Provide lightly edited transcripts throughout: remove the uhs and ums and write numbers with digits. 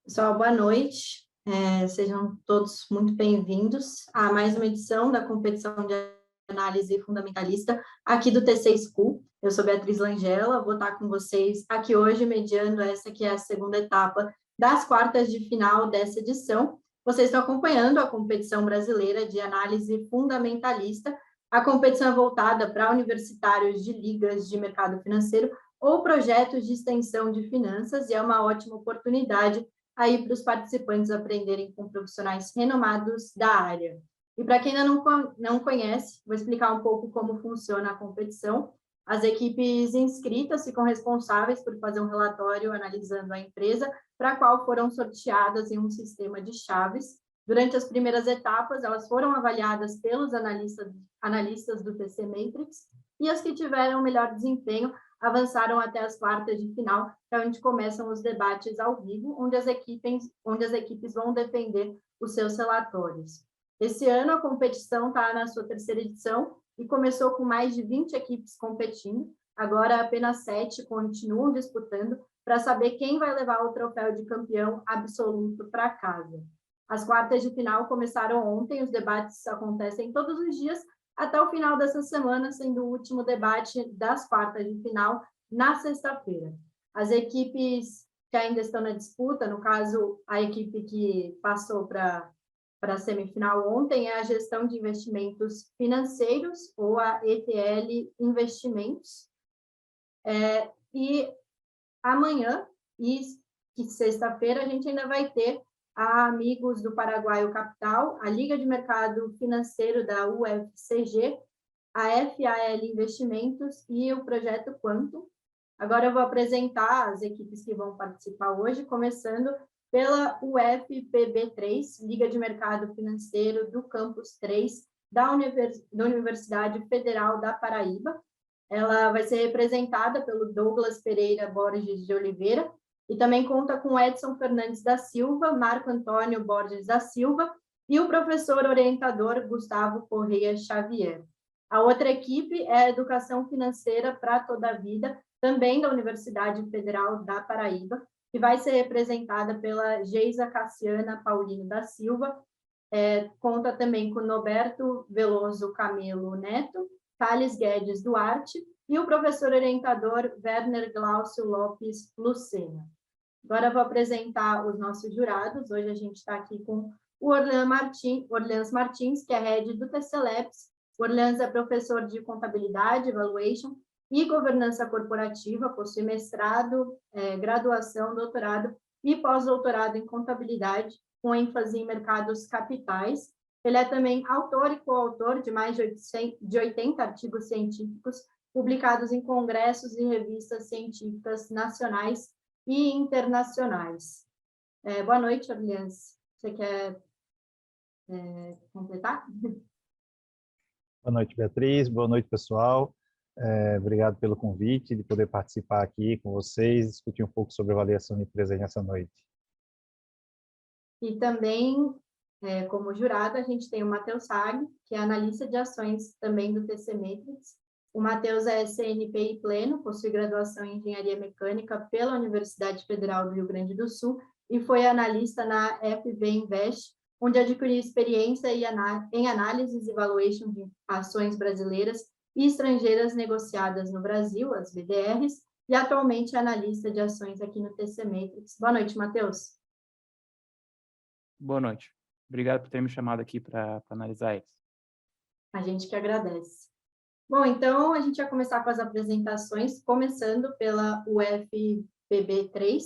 Pessoal, boa noite. Sejam todos muito bem-vindos a mais uma edição da competição de análise fundamentalista aqui do T6 School. Eu sou Beatriz Langella, vou estar com vocês aqui hoje, mediando essa que é a segunda etapa das quartas de final dessa edição. Vocês estão acompanhando a competição brasileira de análise fundamentalista. A competição é voltada para universitários de ligas de mercado financeiro ou projetos de extensão de finanças, e é uma ótima oportunidade aí para os participantes aprenderem com profissionais renomados da área. E para quem ainda não conhece, vou explicar um pouco como funciona a competição. As equipes inscritas ficam responsáveis por fazer um relatório analisando a empresa para a qual foram sorteadas em um sistema de chaves. Durante as primeiras etapas, elas foram avaliadas pelos analistas do TC Matrix, e as que tiveram melhor desempenho avançaram até as quartas de final, que é onde começam os debates ao vivo, onde as equipes vão defender os seus relatórios. Esse ano, a competição está na sua terceira edição e começou com mais de 20 equipes competindo. Agora, apenas 7 continuam disputando para saber quem vai levar o troféu de campeão absoluto para casa. As quartas de final começaram ontem, os debates acontecem todos os dias, até o final dessa semana, sendo o último debate das quartas de final na sexta-feira. As equipes que ainda estão na disputa, no caso, a equipe que passou para a semifinal ontem é a Gestão de Investimentos Financeiros, ou a ETL Investimentos. E amanhã, e sexta-feira, a gente ainda vai ter a Amigos do Paraguaio Capital, a Liga de Mercado Financeiro da UFCG, a FAL Investimentos e o Projeto Quantum. Agora eu vou apresentar as equipes que vão participar hoje, começando pela UFPB3, Liga de Mercado Financeiro do Campus 3, da Universidade Federal da Paraíba. Ela vai ser representada pelo Douglas Pereira Borges de Oliveira, e também conta com Edson Fernandes da Silva, Marco Antônio Borges da Silva e o professor orientador Gustavo Correia Xavier. A outra equipe é a Educação Financeira para Toda a Vida, também da Universidade Federal da Paraíba, que vai ser representada pela Geisa Cassiana Paulino da Silva, conta também com Noberto Veloso Camelo Neto, Thales Guedes Duarte e o professor orientador Werner Glaucio Lopes Lucena. Agora eu vou apresentar os nossos jurados. Hoje a gente está aqui com o Orleans Martins, que é head do TC Labs. O Orleans é professor de Contabilidade, Evaluation e Governança Corporativa, possui mestrado, graduação, doutorado e pós-doutorado em Contabilidade, com ênfase em mercados capitais. Ele é também autor e coautor de mais de 80 artigos científicos publicados em congressos e revistas científicas nacionais e internacionais. Boa noite, Orleans. Você quer completar? Boa noite, Beatriz. Boa noite, pessoal. Obrigado pelo convite de poder participar aqui com vocês, discutir um pouco sobre avaliação de empresa nessa noite. E também, como jurado, a gente tem o Matheus Sag, que é analista de ações também do TC Matrix. O Matheus é CNPI pleno, possui graduação em Engenharia Mecânica pela Universidade Federal do Rio Grande do Sul e foi analista na FB Invest, onde adquiriu experiência em análises e valuation de ações brasileiras e estrangeiras negociadas no Brasil, as BDRs, e atualmente é analista de ações aqui no TC Matrix. Boa noite, Matheus. Boa noite. Obrigado por ter me chamado aqui para analisar isso. A gente que agradece. Bom, então a gente vai começar com as apresentações, começando pela UFPB3,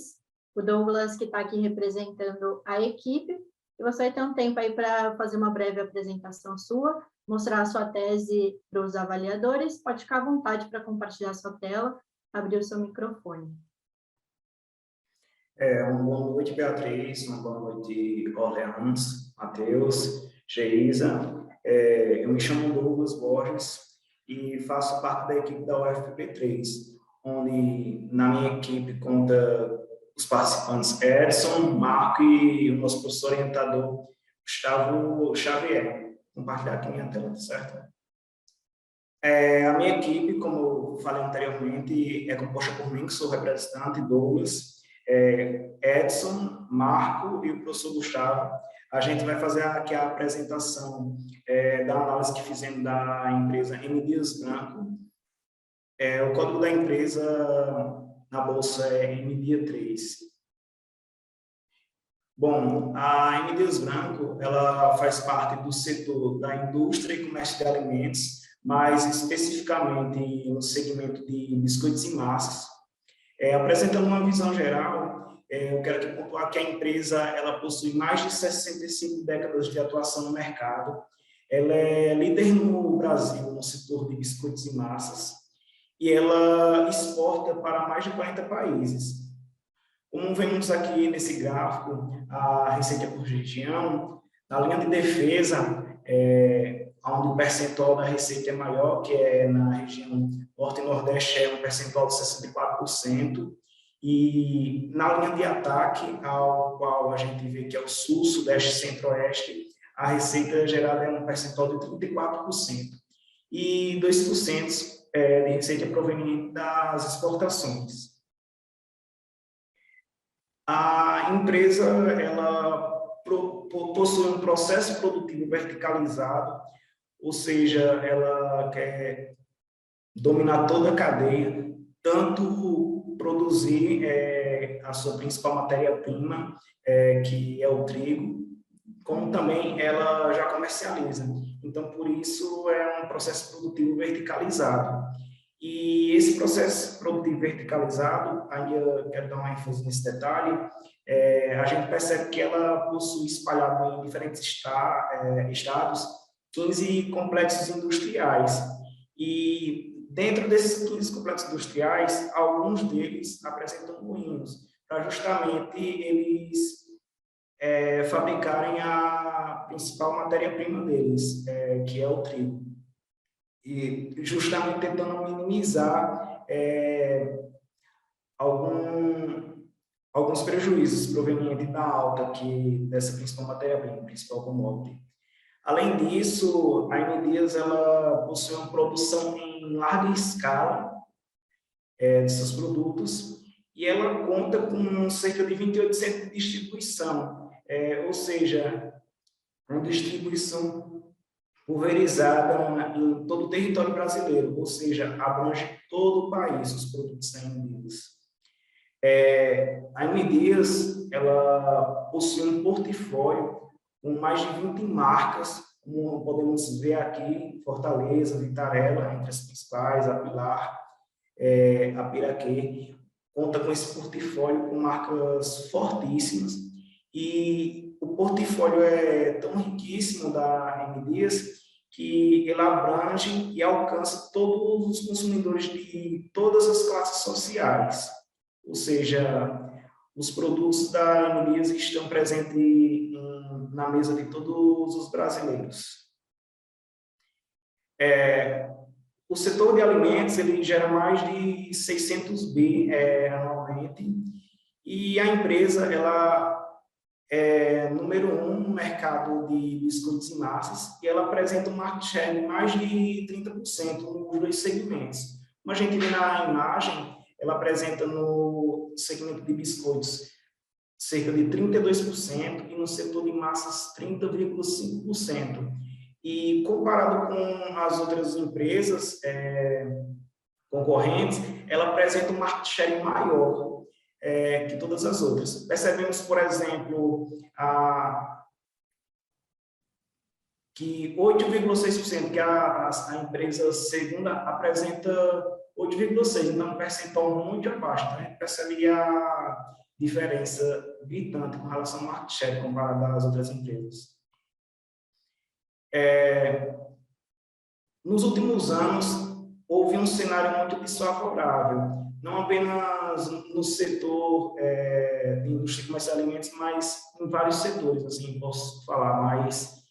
o Douglas, que está aqui representando a equipe, e você vai ter um tempo aí para fazer uma breve apresentação sua, mostrar a sua tese para os avaliadores, pode ficar à vontade para compartilhar a sua tela, abrir o seu microfone. Uma boa noite, Beatriz, uma boa noite, Orleans, Matheus, Geisa. Eu me chamo Douglas Borges e faço parte da equipe da UFPB3, onde na minha equipe conta os participantes Edson, Marco e o nosso professor orientador Gustavo Xavier. Vou compartilhar aqui minha tela, certo? A minha equipe, como eu falei anteriormente, é composta por mim, que sou representante, Douglas, Edson, Marco e o professor Gustavo. A gente vai fazer aqui a apresentação da análise que fizemos da empresa M. Dias Branco. O código da empresa na bolsa é MDIA3. Bom, a M. Dias Branco, ela faz parte do setor da indústria e comércio de alimentos, mais especificamente no segmento de biscoitos e massas. Apresentando uma visão geral, eu quero aqui pontuar que a empresa ela possui mais de 65 décadas de atuação no mercado. Ela é líder no Brasil no setor de biscoitos e massas e ela exporta para mais de 40 países. Como vemos aqui nesse gráfico, a receita por região, na linha de defesa, onde o percentual da receita é maior, que é na região Norte e Nordeste, é um percentual de 64%, e na linha de ataque, ao qual a gente vê que é o Sul, Sudeste e Centro-Oeste, a receita gerada é um percentual de 34%, e 2% de receita proveniente das exportações. A empresa ela possui um processo produtivo verticalizado, ou seja, ela quer dominar toda a cadeia, tanto produzir a sua principal matéria-prima, que é o trigo, como também ela já comercializa. Então, por isso, é um processo produtivo verticalizado. E esse processo produtivo verticalizado, aí eu quero dar uma ênfase nesse detalhe, a gente percebe que ela possui espalhado em diferentes estados 15 complexos industriais. E dentro desses 15 complexos industriais, alguns deles apresentam moinhos, para justamente eles fabricarem a principal matéria-prima deles, que é o trigo. E justamente tentando minimizar alguns prejuízos provenientes da alta dessa principal matéria-prima, principal commodity. Além disso, a M. Dias ela possui uma produção em larga escala de seus produtos e ela conta com cerca de 28 centros de distribuição, ou seja, uma distribuição pulverizada em todo o território brasileiro, ou seja, abrange todo o país os produtos da M. Dias. A M. Dias ela possui um portfólio com mais de 20 marcas, como podemos ver aqui, Fortaleza, Vitarella, entre as principais, a Pilar, a Piraquê, conta com esse portfólio com marcas fortíssimas, e o portfólio é tão riquíssimo da M. Dias que ele abrange e alcança todos os consumidores de todas as classes sociais, ou seja, os produtos da M. Dias estão presentes na mesa de todos os brasileiros. O setor de alimentos ele gera mais de 600 bi anualmente, e a empresa ela é número 1 no mercado de biscoitos e massas, e ela apresenta um market share de mais de 30% nos dois segmentos. Como a gente vê na imagem, ela apresenta no segmento de biscoitos cerca de 32% e no setor de massas 30,5%. E comparado com as outras empresas concorrentes, ela apresenta um market share maior que todas as outras. Percebemos, por exemplo, que 8,6%, que a empresa segunda apresenta 8,6%, então um percentual muito abaixo. Então, a gente percebe a diferença gritante com relação ao market share comparado às outras empresas. Nos últimos anos, houve um cenário muito desfavorável, não apenas no setor de indústria, comércio e alimentos, mas em vários setores, assim, posso falar, mas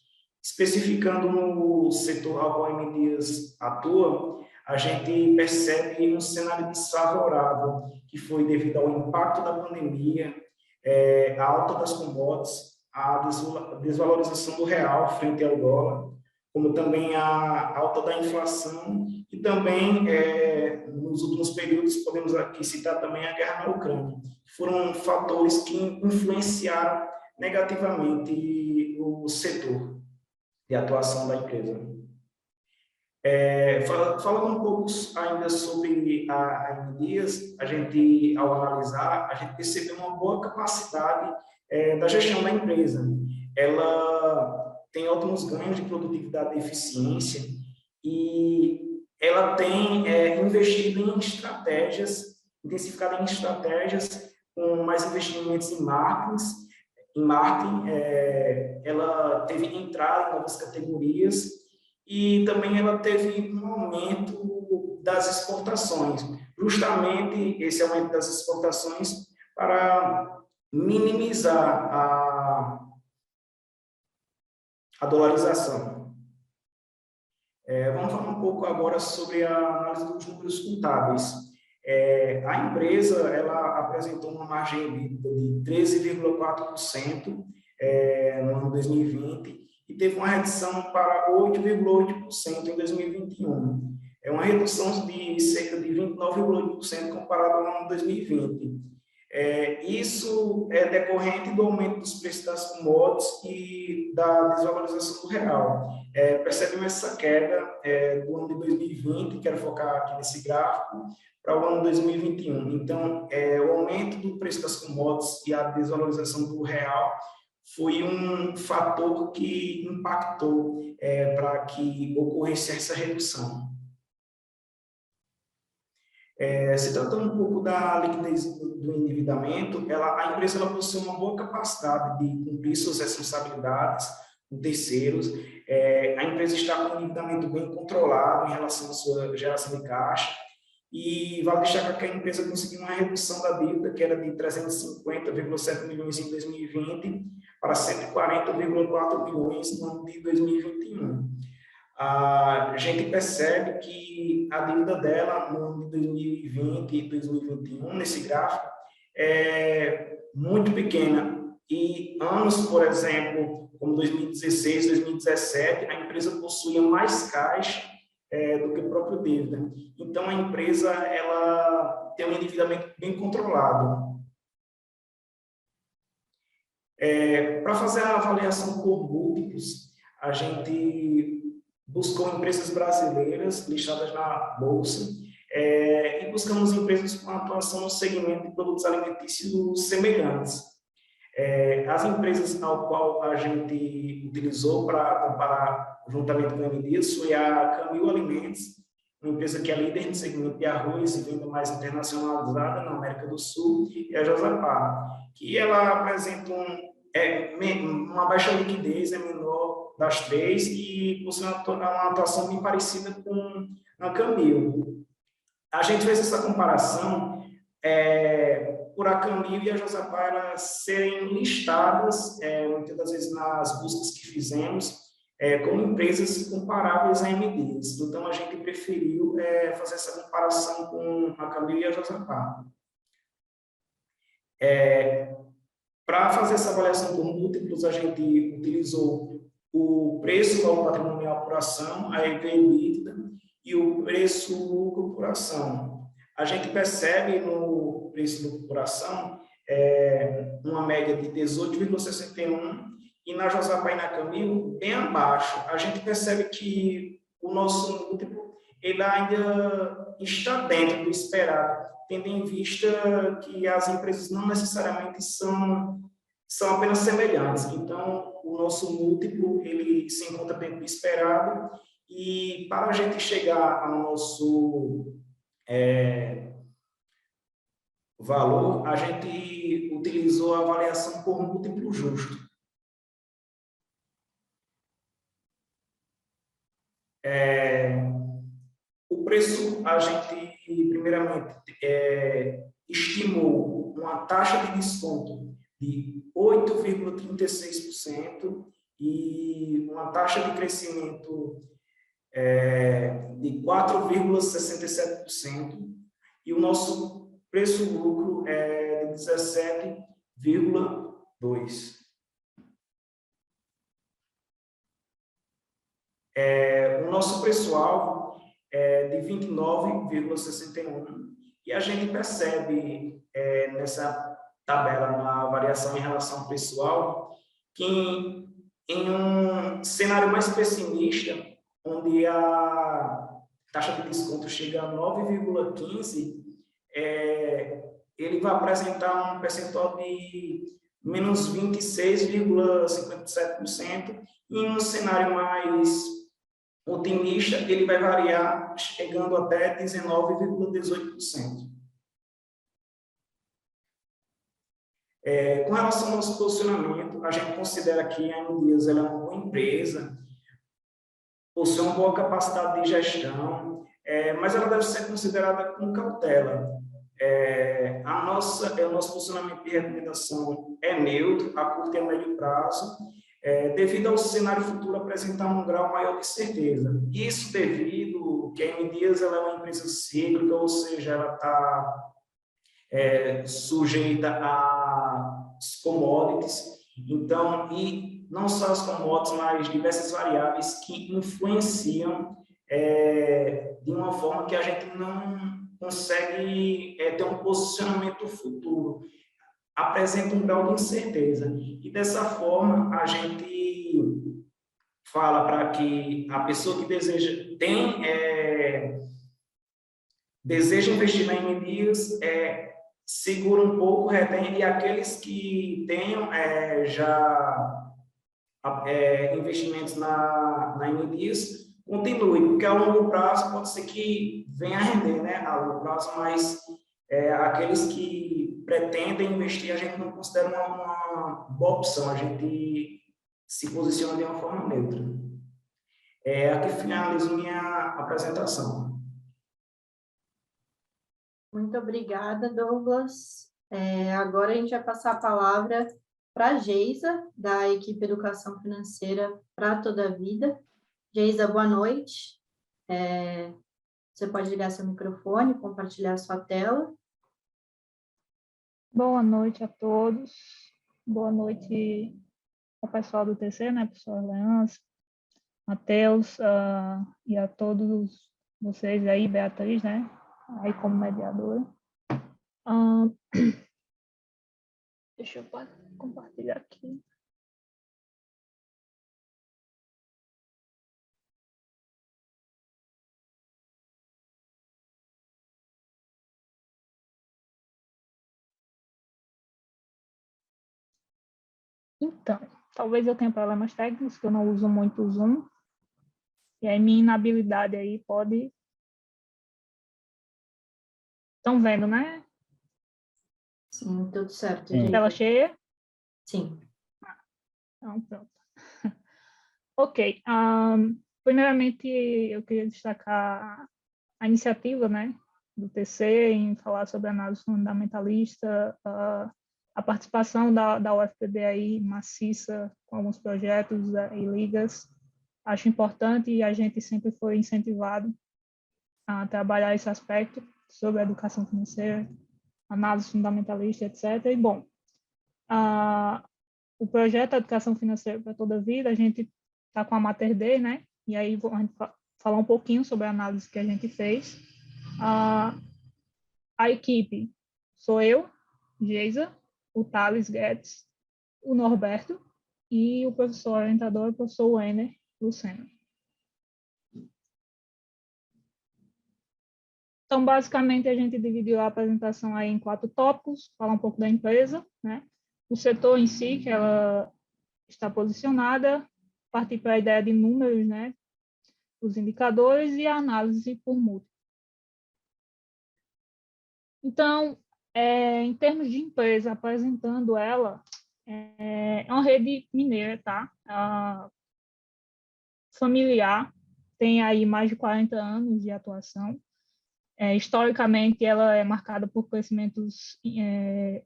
especificando no setor ao qual a M. Dias atua, a gente percebe um cenário desfavorável, que foi devido ao impacto da pandemia, a alta das commodities, a desvalorização do real frente ao dólar, como também a alta da inflação e também, nos últimos períodos, podemos aqui citar também a guerra na Ucrânia, que foram fatores que influenciaram negativamente o setor de atuação da empresa. Falando um pouco ainda sobre a M. Dias, ao analisar, a gente percebeu uma boa capacidade da gestão da empresa. Ela tem ótimos ganhos de produtividade e eficiência e ela tem investido em estratégias, intensificado em estratégias com mais investimentos em marketing. Ela teve entrada em novas categorias e também ela teve um aumento das exportações. Justamente esse aumento das exportações para minimizar a dolarização. Vamos falar um pouco agora sobre a análise dos números contábeis. A empresa ela apresentou uma margem EBITDA de 13,4% no ano 2020 e teve uma redução para 8,8% em 2021. É uma redução de cerca de 29,8% comparado ao ano 2020. Isso é decorrente do aumento dos preços das commodities e da desvalorização do real. Percebemos essa queda do ano de 2020, quero focar aqui nesse gráfico, para o ano 2021. Então, o aumento do preço das commodities e a desvalorização do real foi um fator que impactou para que ocorresse essa redução. Se tratando um pouco da liquidez do endividamento, a empresa ela possui uma boa capacidade de cumprir suas responsabilidades com terceiros. A empresa está com um endividamento bem controlado em relação à sua geração de caixa. E vale destacar que a empresa conseguiu uma redução da dívida, que era de 350,7 milhões em 2020 para 140,4 milhões no ano de 2021. A gente percebe que a dívida dela no ano de 2020 e 2021, nesse gráfico, é muito pequena. E anos, por exemplo, como 2016, 2017, a empresa possuía mais caixa do que a própria dívida. Então, a empresa ela tem um endividamento bem controlado. Para fazer a avaliação por múltiplos, a gente buscou empresas brasileiras listadas na Bolsa e buscamos empresas com atuação no segmento de produtos alimentícios semelhantes. As empresas ao qual a gente utilizou para comparar juntamente com a M. Dias foi a Camil Alimentos, uma empresa que é líder no segmento de arroz e venda mais internacionalizada na América do Sul, e a Josapá, que ela apresenta uma baixa liquidez, é menor das três e possui uma atuação bem parecida com a Camil. A gente fez essa comparação por a Camil e a Josapá elas serem listadas, muitas das vezes nas buscas que fizemos, como empresas comparáveis a M. Dias. Então, a gente preferiu fazer essa comparação com a Camil e a Josapá. Para fazer essa avaliação por múltiplos, a gente utilizou o preço ao patrimonial por ação, a EV/EBITDA, e o preço lucro por ação. A gente percebe no preço lucro por ação uma média de 18,61 e na Josapá e na Camil bem abaixo. A gente percebe que o nosso múltiplo ele ainda está dentro do esperado, tendo em vista que as empresas não necessariamente são apenas semelhantes. Então, o nosso múltiplo ele se encontra dentro do esperado e para a gente chegar ao nosso valor, a gente utilizou a avaliação por múltiplo justo. O preço, a gente, primeiramente, estimou uma taxa de desconto de 8,36% e uma taxa de crescimento de 4,67%, e o nosso preço-lucro é de 17,2%. O nosso preço-alvo é de 29,61%, e a gente percebe nessa tabela na variação em relação pessoal, que em um cenário mais pessimista, onde a taxa de desconto chega a 9,15, ele vai apresentar um percentual de menos 26,57%, e em um cenário mais otimista, ele vai variar chegando até 19,18%. Com relação ao nosso posicionamento, a gente considera que a M Dias ela é uma boa empresa, possui uma boa capacidade de gestão, mas ela deve ser considerada com cautela. O nosso posicionamento de recomendação é neutro, a curto e a médio prazo, devido ao cenário futuro apresentar um grau maior de certeza. Isso devido que a M Dias ela é uma empresa cíclica, ou seja, ela está sujeita às commodities, então, e não só as commodities, mas diversas variáveis que influenciam de uma forma que a gente não consegue ter um posicionamento futuro, apresenta um grau de incerteza. E dessa forma, a gente fala para que a pessoa que deseja investir na M Dias, segura um pouco, retém, e aqueles que tenham já investimentos na M Dias, continue, porque a longo prazo pode ser que venha a render, né, a longo prazo, mas aqueles que pretendem investir, a gente não considera uma boa opção, a gente se posiciona de uma forma neutra. Aqui finalizo minha apresentação. Muito obrigada, Douglas. Agora a gente vai passar a palavra para a Geisa, da equipe Educação Financeira para Toda a Vida. Geisa, boa noite. Você pode ligar seu microfone, compartilhar sua tela. Boa noite a todos. Boa noite ao pessoal do TC, né, professor Leandro, Matheus, e a todos vocês aí, Beatriz, né, aí como mediadora. Deixa eu compartilhar aqui. Então, talvez eu tenha problemas técnicos, que eu não uso muito o Zoom, e aí minha inabilidade aí pode... Estão vendo, né? Sim, tudo certo, Sim. Geisa. Tela cheia? Sim. Então, pronto. Ok. Primeiramente, eu queria destacar a iniciativa, né, do TC em falar sobre análise fundamentalista, a participação da UFPB aí maciça com alguns projetos e ligas. Acho importante, e a gente sempre foi incentivado a trabalhar esse aspecto sobre a educação financeira, análise fundamentalista, etc. E, bom, o projeto Educação Financeira para Toda a Vida, a gente está com a Mater Dei, né? E aí a gente falar um pouquinho sobre a análise que a gente fez. A equipe sou eu, Geisa, o Thales Guedes, o Norberto e o professor orientador, o professor Wenner Lucena. Então, basicamente, a gente dividiu a apresentação aí em 4 tópicos, falar um pouco da empresa, né? O setor em si, que ela está posicionada, partir para a ideia de números, né? Os indicadores e a análise por múltiplo. Então, em termos de empresa, apresentando ela, é uma rede mineira, tá? Familiar, tem aí mais de 40 anos de atuação. Historicamente, ela é marcada por crescimentos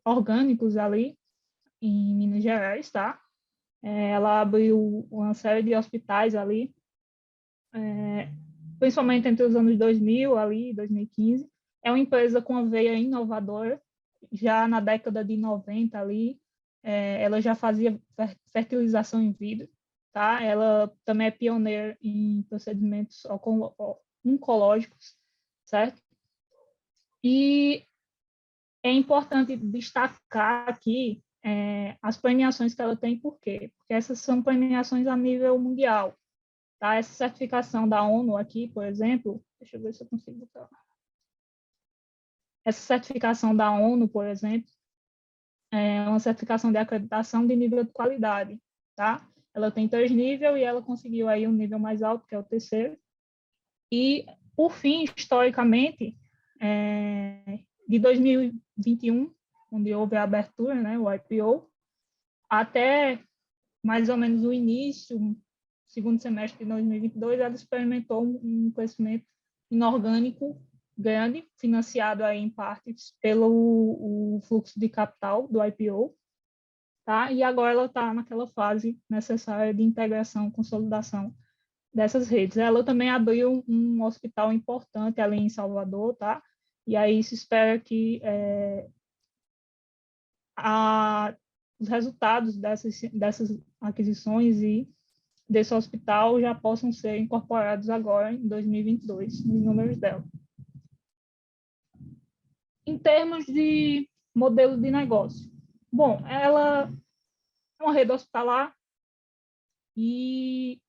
orgânicos ali em Minas Gerais, tá? Ela abriu uma série de hospitais ali, principalmente entre os anos 2000 ali, 2015. É uma empresa com a veia inovadora. Já na década de 90 ali, ela já fazia fertilização in vitro, tá? Ela também é pioneira em procedimentos oncológicos, certo? E É importante destacar aqui as premiações que ela tem, por quê? Porque essas são premiações a nível mundial. Tá? Essa certificação da ONU aqui, por exemplo, deixa eu ver se eu consigo botar. Essa certificação da ONU, por exemplo, é uma certificação de acreditação de nível de qualidade, tá? Ela tem 3 níveis e ela conseguiu aí um nível mais alto, que é o terceiro. E, por fim, historicamente, de 2021, onde houve a abertura, né, o IPO, até mais ou menos o início, segundo semestre de 2022, ela experimentou um crescimento inorgânico grande, financiado aí em partes pelo o fluxo de capital do IPO, tá? E agora ela está naquela fase necessária de integração, consolidação dessas redes. Ela também abriu um hospital importante ali em Salvador, tá? E aí se espera que os resultados dessas aquisições e desse hospital já possam ser incorporados agora em 2022 nos números dela. Em termos de modelo de negócio, bom, ela é uma rede hospitalar e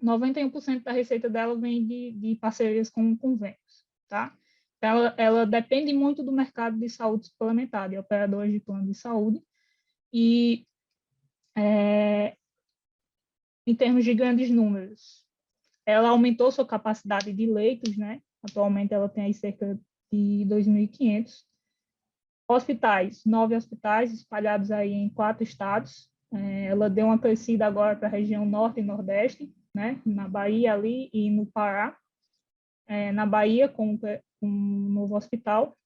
91% da receita dela vem de parcerias com convênios, tá? Ela depende muito do mercado de saúde suplementar, de operadores de plano de saúde, e em termos de grandes números, ela aumentou sua capacidade de leitos, né? Atualmente ela tem aí cerca de 2.500 hospitais, 9 hospitais espalhados aí em 4 estados. Ela deu uma crescida agora para a região norte e nordeste, né? Na Bahia ali e no Pará. Na Bahia com um novo hospital.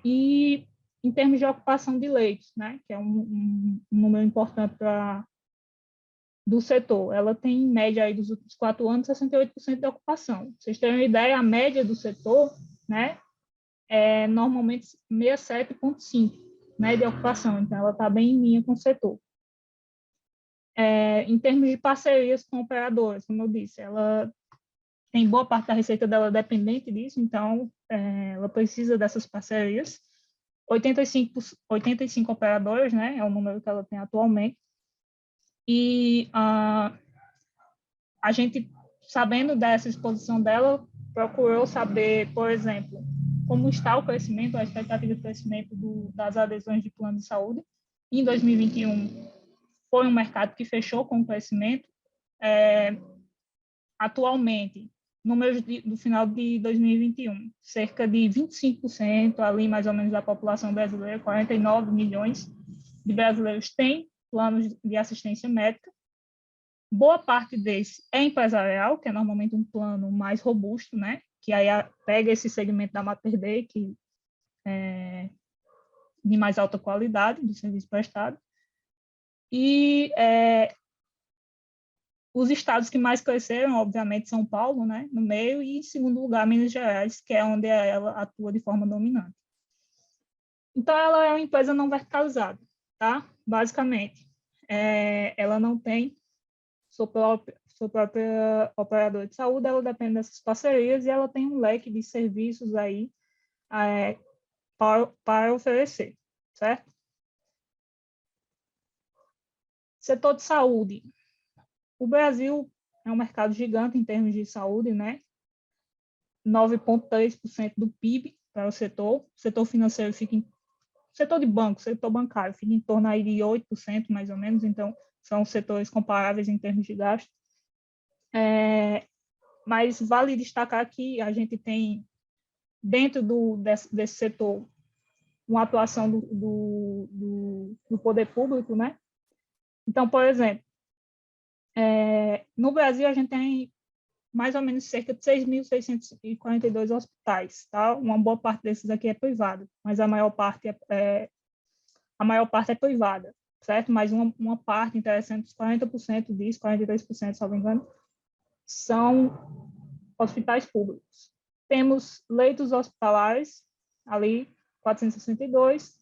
E em termos de ocupação de leitos, né? Que é um número importante do setor. Ela tem, em média, aí, dos últimos 4 anos, 68% de ocupação. Pra vocês terem uma ideia, a média do setor, né, é normalmente 67,5%, né, de ocupação. Então, ela está bem em linha com o setor. Em termos de parcerias com operadoras, como eu disse, ela tem boa parte da receita dela dependente disso, então ela precisa dessas parcerias. 85 operadoras, né, é o número que ela tem atualmente. E a gente, sabendo dessa exposição dela, procurou saber, por exemplo, como está o crescimento, a expectativa de crescimento das adesões de plano de saúde. Em 2021, foi um mercado que fechou com crescimento. Atualmente, números do final de 2021, cerca de 25%, ali mais ou menos da população brasileira, 49 milhões de brasileiros têm planos de assistência médica. Boa parte desse é empresarial, que é normalmente um plano mais robusto, né? Que aí pega esse segmento da Mater Dei, que é de mais alta qualidade do serviço prestado. E os estados que mais cresceram, obviamente, São Paulo, né? No meio, e em segundo lugar, Minas Gerais, que é onde ela atua de forma dominante. Então, ela é uma empresa não verticalizada, tá? Basicamente, ela não tem sua própria operadora de saúde, ela depende dessas parcerias e ela tem um leque de serviços aí para oferecer, certo? Setor de saúde. O Brasil é um mercado gigante em termos de saúde, né? 9,3% do PIB para o setor financeiro fica em setor de banco, setor bancário, fica em torno aí de 8%, mais ou menos, então são setores comparáveis em termos de gasto. Mas vale destacar que a gente tem, dentro desse setor, uma atuação do poder público, né? Então, por exemplo, no Brasil a gente tem mais ou menos cerca de 6.642 hospitais, tá? Uma boa parte desses aqui é privado, mas a maior parte é privada, certo? Mas uma parte interessante, 40% disso, 43%, se não me engano, são hospitais públicos. Temos leitos hospitalares, ali, 462,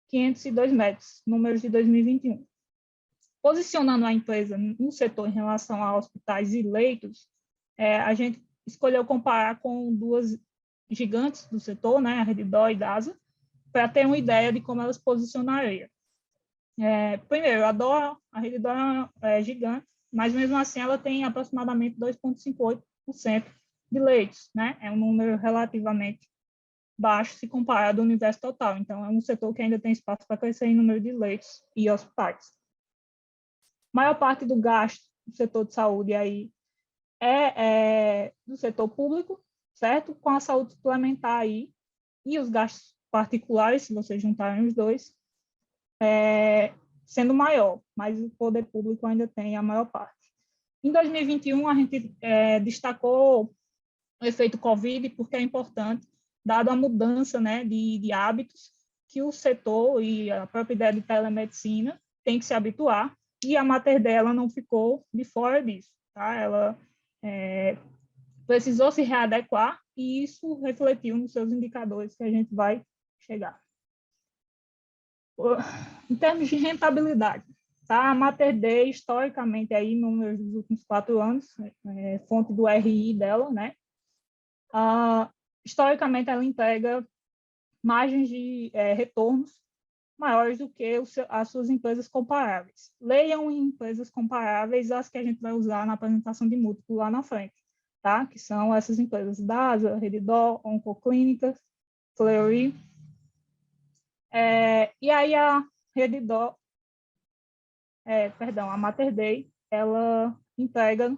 502 metros, números de 2021. Posicionando a empresa no setor em relação a hospitais e leitos, a gente escolheu comparar com duas gigantes do setor, né, a Redditor e DASA, para ter uma ideia de como elas posicionariam. Primeiro, a Redditor é gigante, mas mesmo assim ela tem aproximadamente 2,58% de leitos, né? É um número relativamente baixo se comparado ao universo total. Então, é um setor que ainda tem espaço para crescer em número de leitos e hospitais. A maior parte do gasto do setor de saúde aí é do setor público, certo? Com a saúde suplementar aí e os gastos particulares, se vocês juntarem os dois, sendo maior, mas o poder público ainda tem a maior parte. Em 2021, a gente destacou o efeito Covid, porque é importante, dado a mudança, né, de hábitos que o setor e a própria ideia de telemedicina tem que se habituar, e a Mater dela não ficou de fora disso. Tá? Ela precisou se readequar, e isso refletiu nos seus indicadores que a gente vai chegar. Em termos de rentabilidade, tá? A Mater Dei, historicamente, aí, números dos últimos 4 anos, fonte do RI dela, né? Historicamente, ela entrega margens de retornos maiores do que as suas empresas comparáveis. Leiam em empresas comparáveis as que a gente vai usar na apresentação de múltiplo lá na frente, tá? Que são essas empresas DASA, Redditor, Oncoclínicas, Fleury. E aí a Redditor, a Mater Dei, ela entrega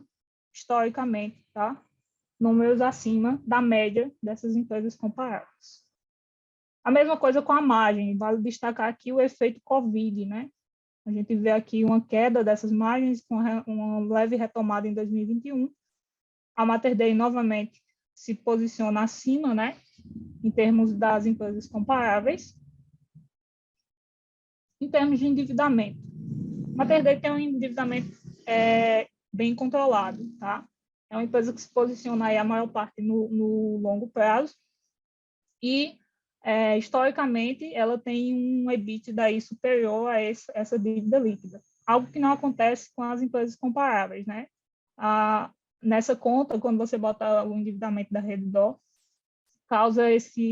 historicamente, tá? Números acima da média dessas empresas comparáveis. A mesma coisa com a margem, vale destacar aqui o efeito Covid, né? A gente vê aqui uma queda dessas margens com uma leve retomada em 2021. A Mater Dei novamente se posiciona acima, né? Em termos das empresas comparáveis. Em termos de endividamento, a Mater Dei tem um endividamento bem controlado, tá? É uma empresa que se posiciona aí a maior parte no longo prazo e, historicamente, ela tem um EBITDA aí superior a essa dívida líquida, algo que não acontece com as empresas comparáveis, né? Nessa conta, quando você bota o endividamento da Redditor, causa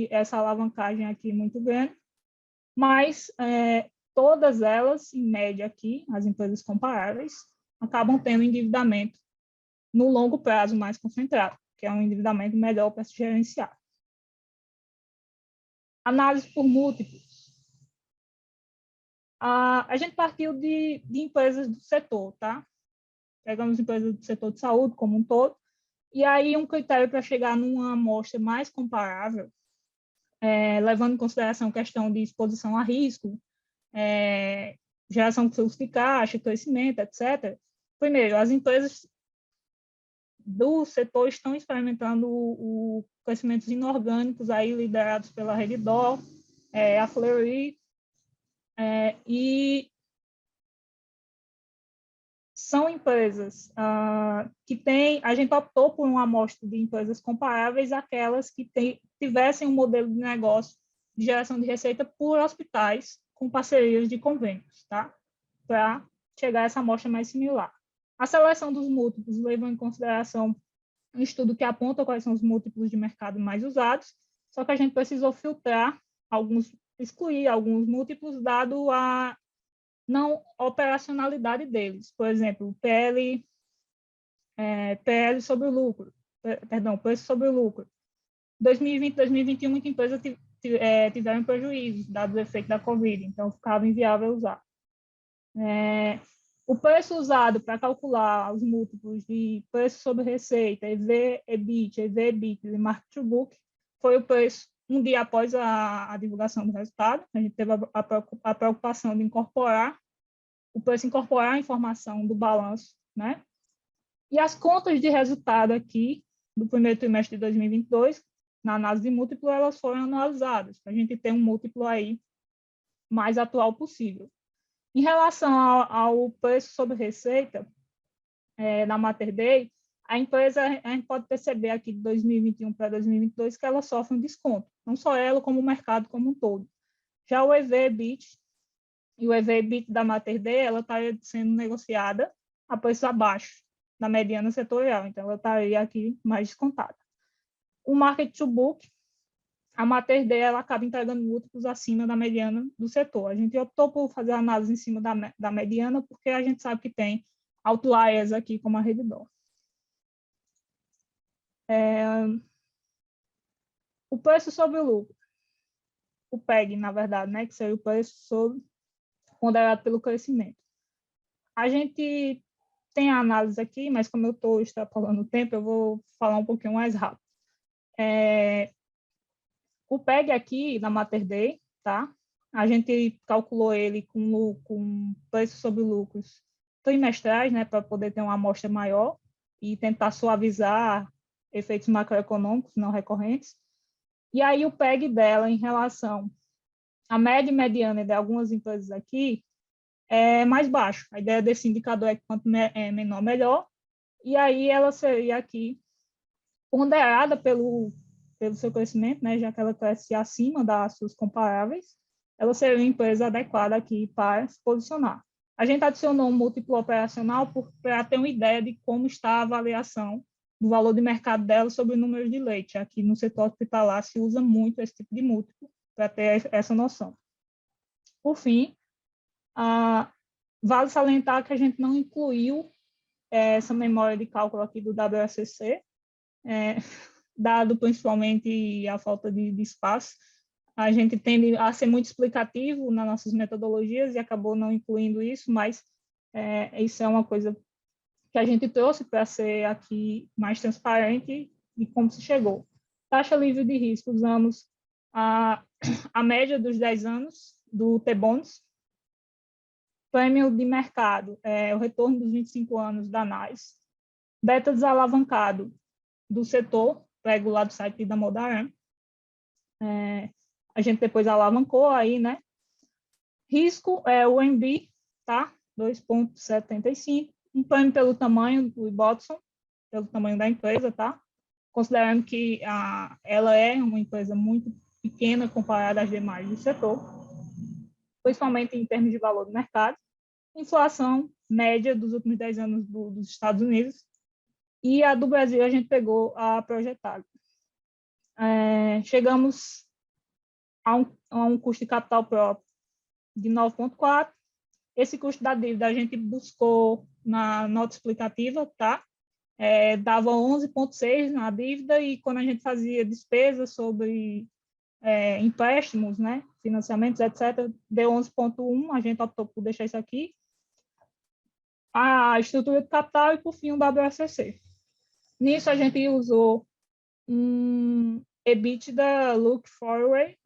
essa alavancagem aqui muito grande, mas todas elas, em média aqui, as empresas comparáveis, acabam tendo endividamento no longo prazo mais concentrado, que é um endividamento melhor para se gerenciar. Análise por múltiplos. A gente partiu de empresas do setor, tá? Pegamos empresas do setor de saúde como um todo, e aí um critério para chegar numa amostra mais comparável, levando em consideração a questão de exposição a risco, geração de fluxo de caixa, crescimento, etc. Primeiro, as empresas do setor estão experimentando o crescimentos inorgânicos aí liderados pela Redditor, a Fleury, e são empresas que a gente optou por uma amostra de empresas comparáveis àquelas que tivessem um modelo de negócio de geração de receita por hospitais com parcerias de convênios, tá? Para chegar a essa amostra mais similar. A seleção dos múltiplos leva em consideração um estudo que aponta quais são os múltiplos de mercado mais usados, só que a gente precisou filtrar excluir alguns múltiplos dado a não operacionalidade deles. Por exemplo, PL sobre o lucro, preço sobre o lucro. 2020, 2021, muitas empresas tiveram prejuízos, dado o efeito da Covid, então ficava inviável usar. O preço usado para calcular os múltiplos de preço sobre receita, EV/EBIT, EV/EBITDA e Market to Book, foi o preço um dia após a divulgação do resultado. A gente teve a preocupação de incorporar a informação do balanço, né? E as contas de resultado aqui, do primeiro trimestre de 2022, na análise de múltiplo, elas foram analisadas, para a gente ter um múltiplo aí mais atual possível. Em relação ao preço sobre receita, na Mater Dei, a empresa, a gente pode perceber aqui de 2021 para 2022 que ela sofre um desconto, não só ela, como o mercado como um todo. Já o EV/EBIT e o EV/EBITDA da Mater Dei, ela está sendo negociada a preço abaixo da mediana setorial, então ela estaria aqui mais descontada. O Market to Book a mater D ela acaba entregando múltiplos acima da mediana do setor. A gente optou por fazer a análise em cima da mediana, porque a gente sabe que tem outliers aqui, como a rede DOR. O preço sobre o lucro, o PEG, na verdade, né, que seria o preço sobre ponderado pelo crescimento. A gente tem a análise aqui, mas como eu estou extrapolando o tempo, eu vou falar um pouquinho mais rápido. O PEG aqui, da Mater Dei, tá? A gente calculou ele com preço sobre lucros trimestrais, né, para poder ter uma amostra maior e tentar suavizar efeitos macroeconômicos não recorrentes. E aí o PEG dela em relação à média e mediana de algumas empresas aqui é mais baixo. A ideia desse indicador é que quanto menor, melhor. E aí ela seria aqui ponderada pelo seu crescimento, né, já que ela cresce acima das suas comparáveis, ela seria uma empresa adequada aqui para se posicionar. A gente adicionou um múltiplo operacional para ter uma ideia de como está a avaliação do valor de mercado dela sobre o número de leite. Aqui no setor hospitalar se usa muito esse tipo de múltiplo para ter essa noção. Por fim, vale salientar que a gente não incluiu essa memória de cálculo aqui do WSCC, dado principalmente a falta de espaço. A gente tende a ser muito explicativo nas nossas metodologias e acabou não incluindo isso, mas isso é uma coisa que a gente trouxe para ser aqui mais transparente de como se chegou. Taxa livre de risco, usamos a média dos 10 anos do T-Bonds. Prêmio de mercado, o retorno dos 25 anos da NAS. Beta desalavancado do setor, prego lá do site da Modaran. A gente depois alavancou aí, né? Risco, o MB, tá? 2,75. Um prêmio pelo tamanho do Ibotson, pelo tamanho da empresa, tá? Considerando que ela é uma empresa muito pequena comparada às demais do setor, principalmente em termos de valor do mercado. Inflação média dos últimos 10 anos dos Estados Unidos. E a do Brasil a gente pegou a projetada. Chegamos a um custo de capital próprio de 9,4. Esse custo da dívida a gente buscou na nota explicativa, tá? Dava 11,6 na dívida e quando a gente fazia despesas sobre empréstimos, né, financiamentos, etc., deu 11,1, a gente optou por deixar isso aqui. A estrutura de capital e, por fim, o WSCC. Nisso, a gente usou um EBITDA Look Forward,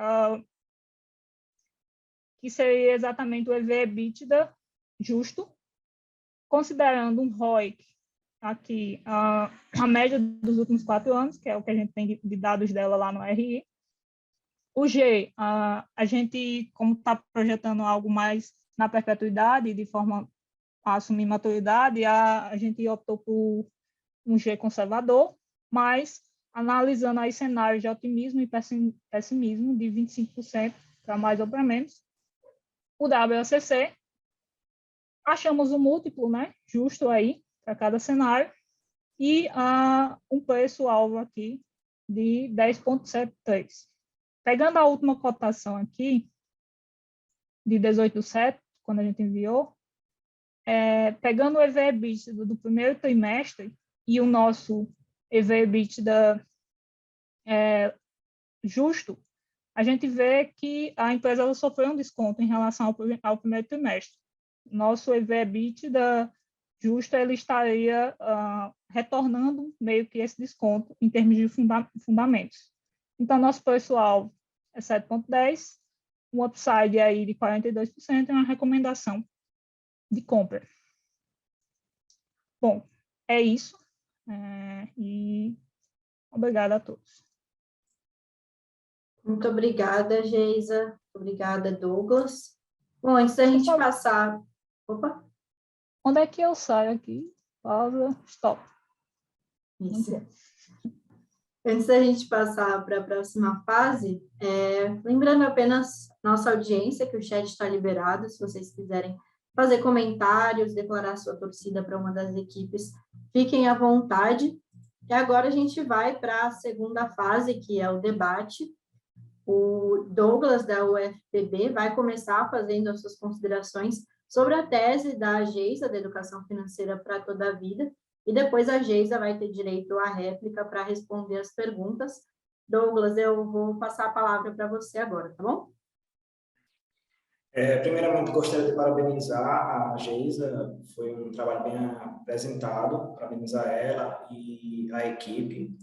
que seria exatamente o EV/EBITDA justo, considerando um ROIC aqui, a média dos últimos 4 anos, que é o que a gente tem de dados dela lá no RI. O G, a gente, como está projetando algo mais na perpetuidade, de forma a assumir maturidade, a gente optou por um G conservador, mas analisando aí cenários de otimismo e pessimismo de 25% para mais ou para menos. O WACC, achamos um múltiplo, né, justo aí para cada cenário e um preço-alvo aqui de 10,73. Pegando a última cotação aqui, de 18/7, quando a gente enviou, pegando o EV/EBITDA do primeiro trimestre e o nosso EV/EBITDA justo, a gente vê que a empresa ela sofreu um desconto em relação ao primeiro trimestre. Nosso EV/EBITDA justo ele estaria retornando meio que esse desconto em termos de fundamentos. Então, nosso preço-alvo é 7,10, um upside aí de 42% e uma recomendação de compra. Bom, é isso. E obrigada a todos. Muito obrigada, Geisa. Obrigada, Douglas. Bom, antes da gente passar... Opa! Onde é que eu saio aqui? Pausa, stop. Isso. Antes da gente passar para a próxima fase, lembrando apenas nossa audiência, que o chat está liberado, se vocês quiserem fazer comentários, declarar sua torcida para uma das equipes, fiquem à vontade. E agora a gente vai para a segunda fase, que é o debate. O Douglas, da UFPB, vai começar fazendo as suas considerações sobre a tese da Geisa, da Educação Financeira para toda a Vida, e depois a Geisa vai ter direito à réplica para responder as perguntas. Douglas, eu vou passar a palavra para você agora, tá bom? Primeiramente, gostaria de parabenizar a Geisa, foi um trabalho bem apresentado, parabenizar ela e a equipe.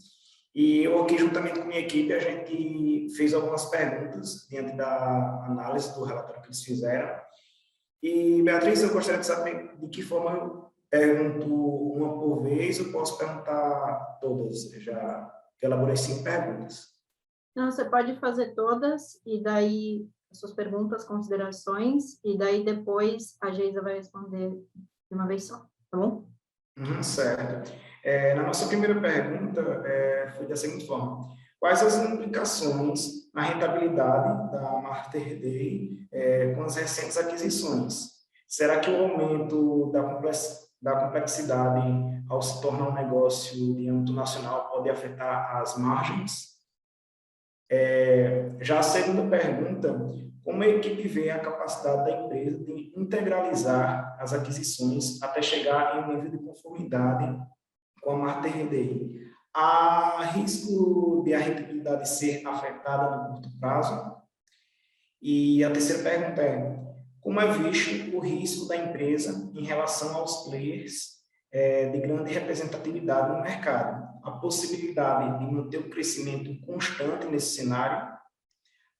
E eu aqui, juntamente com a minha equipe, a gente fez algumas perguntas diante da análise do relatório que eles fizeram. E, Beatriz, eu gostaria de saber de que forma eu pergunto uma por vez, eu posso perguntar todas, eu já elaborei 5 perguntas. Então, você pode fazer todas, e daí as suas perguntas, considerações, e daí depois a Geisa vai responder de uma vez só, tá bom? Certo. Na nossa primeira pergunta, foi da seguinte forma: quais as implicações na rentabilidade da Mater Dei com as recentes aquisições? Será que o aumento da complexidade ao se tornar um negócio de âmbito nacional pode afetar as margens? Já a segunda pergunta: como a equipe vê a capacidade da empresa de integralizar as aquisições até chegar em um nível de conformidade com a Mater Dei? Há risco de a rentabilidade ser afetada no curto prazo? E a terceira pergunta é: como é visto o risco da empresa em relação aos players de grande representatividade no mercado? A possibilidade de manter o crescimento constante nesse cenário?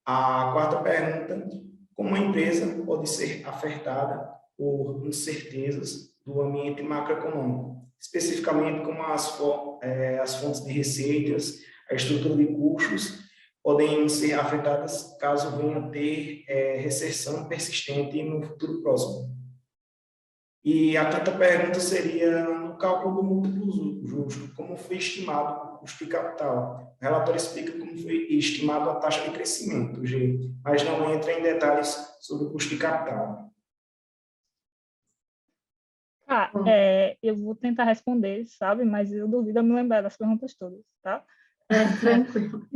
A quarta pergunta: como a empresa pode ser afetada por incertezas do ambiente macroeconômico, especificamente como as fontes de receitas, a estrutura de custos podem ser afetadas caso venha a ter recessão persistente no futuro próximo. E a quinta pergunta seria: no cálculo do múltiplo justo, como foi estimado o custo de capital? O relatório explica como foi estimado a taxa de crescimento, G, mas não entra em detalhes sobre o custo de capital. Eu vou tentar responder, sabe? Mas eu duvido eu me lembrar das perguntas todas, tá? Tranquilo.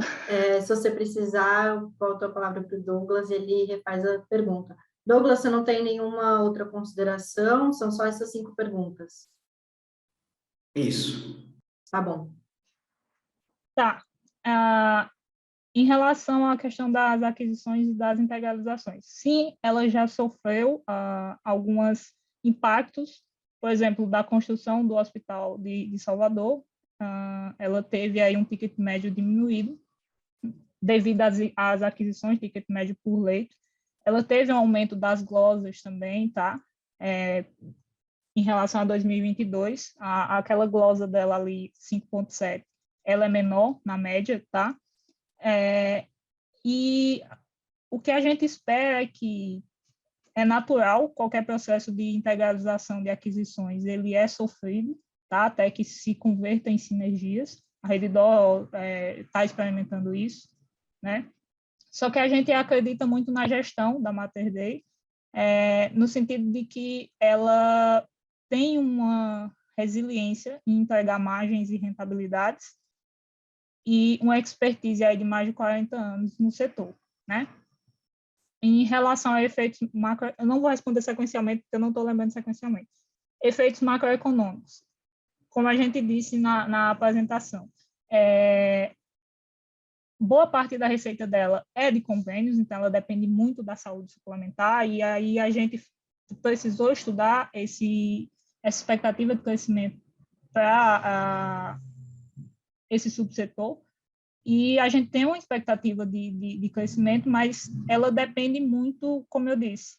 Se você precisar, eu volto a palavra para o Douglas, ele refaz a pergunta. Douglas, você não tem nenhuma outra consideração? São só essas 5 perguntas. Isso. Tá bom. Tá. Em relação à questão das aquisições e das integralizações, sim, ela já sofreu alguns impactos, por exemplo, da construção do Hospital de Salvador. Ela teve aí um ticket médio diminuído devido às aquisições, ticket médio por leito. Ela teve um aumento das glosas também, tá? Em relação a 2022, aquela glosa dela ali, 5.7, ela é menor na média, tá? E o que a gente espera é que é natural, qualquer processo de integralização de aquisições, ele é sofrido, tá? Até que se converta em sinergias. A Redditor está experimentando isso, né? Só que a gente acredita muito na gestão da Mater Dei, no sentido de que ela tem uma resiliência em entregar margens e rentabilidades e uma expertise aí de mais de 40 anos no setor, né? Em relação a efeitos macro, eu não vou responder sequencialmente, porque eu não estou lembrando sequencialmente. Efeitos macroeconômicos. Como a gente disse na apresentação, boa parte da receita dela é de convênios, então ela depende muito da saúde suplementar, e aí a gente precisou estudar essa expectativa de crescimento para esse subsetor, e a gente tem uma expectativa de crescimento, mas ela depende muito, como eu disse,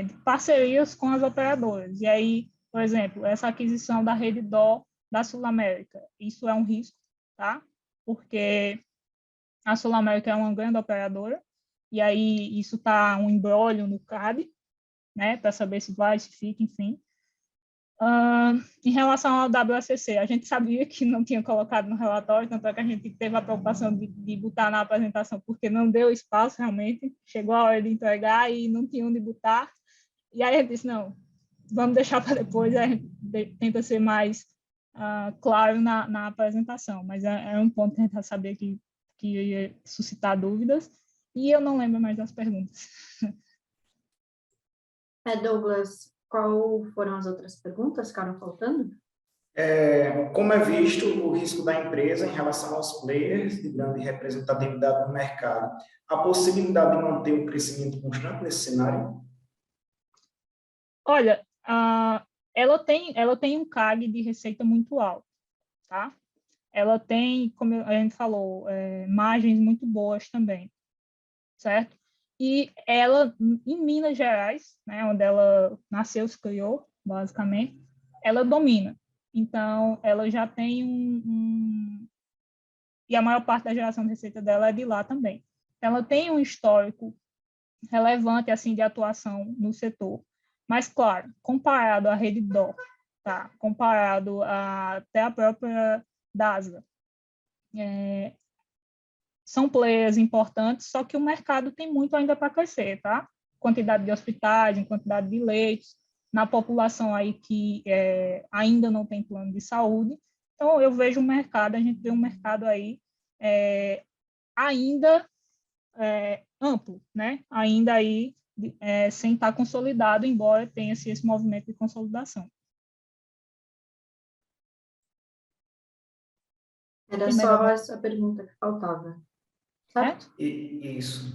de parcerias com as operadoras. E aí, por exemplo, essa aquisição da Redditor da Sul América, isso é um risco, tá? Porque a Sul América é uma grande operadora, e aí isso está um imbróglio no CAD, né, para saber se vai, se fica, enfim. Em relação ao WACC, a gente sabia que não tinha colocado no relatório, tanto é que a gente teve a preocupação de botar na apresentação, porque não deu espaço realmente, chegou a hora de entregar e não tinha onde botar, e aí a gente disse, não, vamos deixar para depois, a gente tenta ser mais claro na apresentação, mas é um ponto que a gente já sabia que ia suscitar dúvidas. E eu não lembro mais das perguntas. Douglas, qual foram as outras perguntas que ficaram faltando? Como é visto o risco da empresa em relação aos players de grande representatividade no mercado? A possibilidade de manter o crescimento constante nesse cenário? Olha, ela tem um CAGR de receita muito alto, tá? Ela tem, como a gente falou, margens muito boas também, certo? E ela, em Minas Gerais, né, onde ela nasceu, se criou, basicamente, ela domina. Então, ela já tem e a maior parte da geração de receita dela é de lá também. Ela tem um histórico relevante, assim, de atuação no setor. Mas, claro, comparado à Rede D'Or, tá? Comparado até a própria DASA, são players importantes, só que o mercado tem muito ainda para crescer, tá? Quantidade de hospitais, quantidade de leitos, na população aí que ainda não tem plano de saúde. Então, eu vejo o mercado, a gente vê um mercado aí ainda amplo, né? Ainda aí sem estar consolidado, embora tenha esse movimento de consolidação. Era só essa pergunta que faltava, certo? Isso.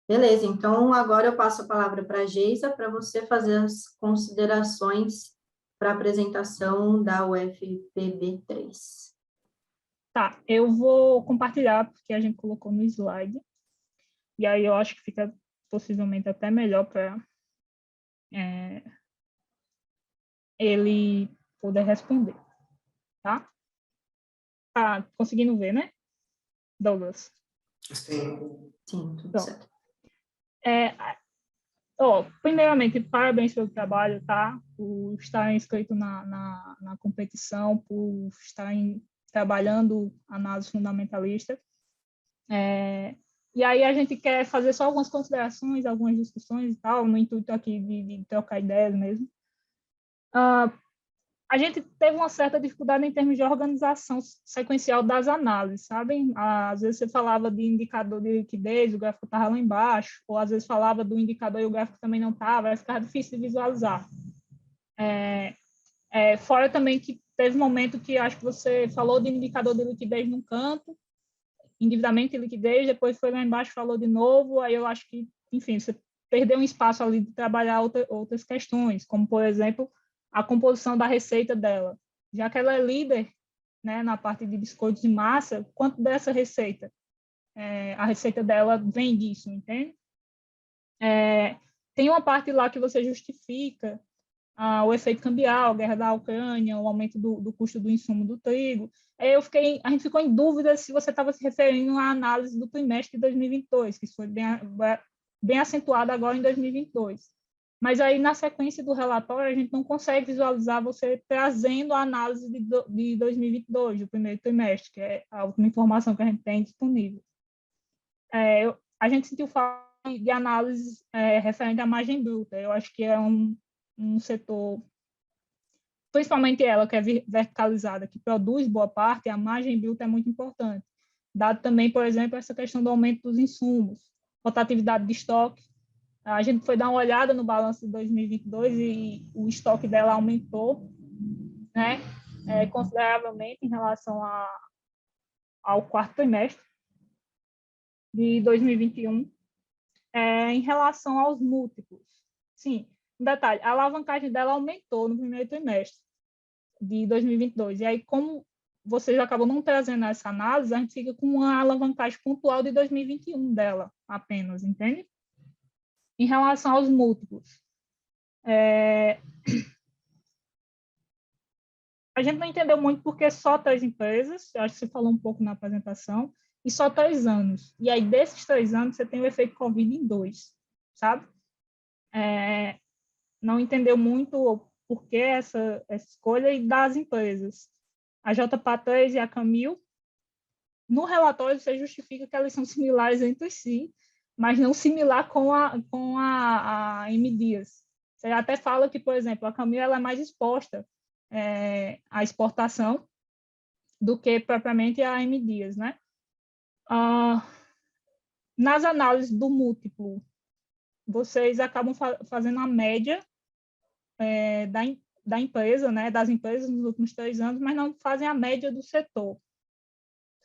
Beleza, então agora eu passo a palavra para a Geisa para você fazer as considerações para a apresentação da UFPB3. Tá, eu vou compartilhar, porque a gente colocou no slide, e aí eu acho que fica possivelmente até melhor para ele poder responder, tá? Tá conseguindo ver, né, Douglas? Sim. Sim, tudo Então, certo. Primeiramente, parabéns pelo trabalho, tá? Por estar inscrito na competição, por estar trabalhando análise fundamentalista. E aí a gente quer fazer só algumas considerações, algumas discussões e tal, no intuito aqui de trocar ideias mesmo. A gente teve uma certa dificuldade em termos de organização sequencial das análises, sabe? Às vezes você falava de indicador de liquidez, o gráfico estava lá embaixo, ou às vezes falava do indicador e o gráfico também não estava, aí ficava difícil de visualizar. Fora também que teve um momento que acho que você falou de indicador de liquidez num canto, endividamento e liquidez, depois foi lá embaixo e falou de novo, aí eu acho que, enfim, você perdeu um espaço ali de trabalhar outras questões, como, por exemplo, a composição da receita dela. Já que ela é líder, né, na parte de biscoitos de massa, quanto dessa receita? A receita dela vem disso, entende? Tem uma parte lá que você justifica o efeito cambial, a guerra da Ucrânia, o aumento do custo do insumo do trigo. A gente ficou em dúvida se você estava se referindo à análise do trimestre de 2022, que foi bem acentuada agora em 2022. Mas aí, na sequência do relatório, a gente não consegue visualizar você trazendo a análise de 2022, do primeiro trimestre, que é a última informação que a gente tem disponível. A gente sentiu falta de análise referente à margem bruta. Eu acho que é um setor, principalmente ela, que é verticalizada, que produz boa parte, a margem bruta é muito importante. Dado também, por exemplo, essa questão do aumento dos insumos, rotatividade de estoque. A gente foi dar uma olhada no balanço de 2022 e o estoque dela aumentou, né, consideravelmente em relação ao quarto trimestre de 2021. Em relação aos múltiplos, sim, um detalhe, a alavancagem dela aumentou no primeiro trimestre de 2022, e aí como você já acabou não trazendo essa análise, a gente fica com uma alavancagem pontual de 2021 dela apenas, entende? Em relação aos múltiplos, a gente não entendeu muito porque só 3 empresas, acho que você falou um pouco na apresentação, e só 3 anos. E aí, desses 3 anos, você tem o efeito Covid em 2, sabe? Não entendeu muito o porquê essa escolha e das empresas. A JPA3 e a Camil, no relatório você justifica que elas são similares entre si, mas não similar com a M. Dias. Você até fala que, por exemplo, a Camil ela é mais exposta à exportação do que propriamente a M. Dias, né? nas análises do múltiplo, vocês acabam fazendo a média da empresa, né, das empresas nos últimos 3 anos, mas não fazem a média do setor,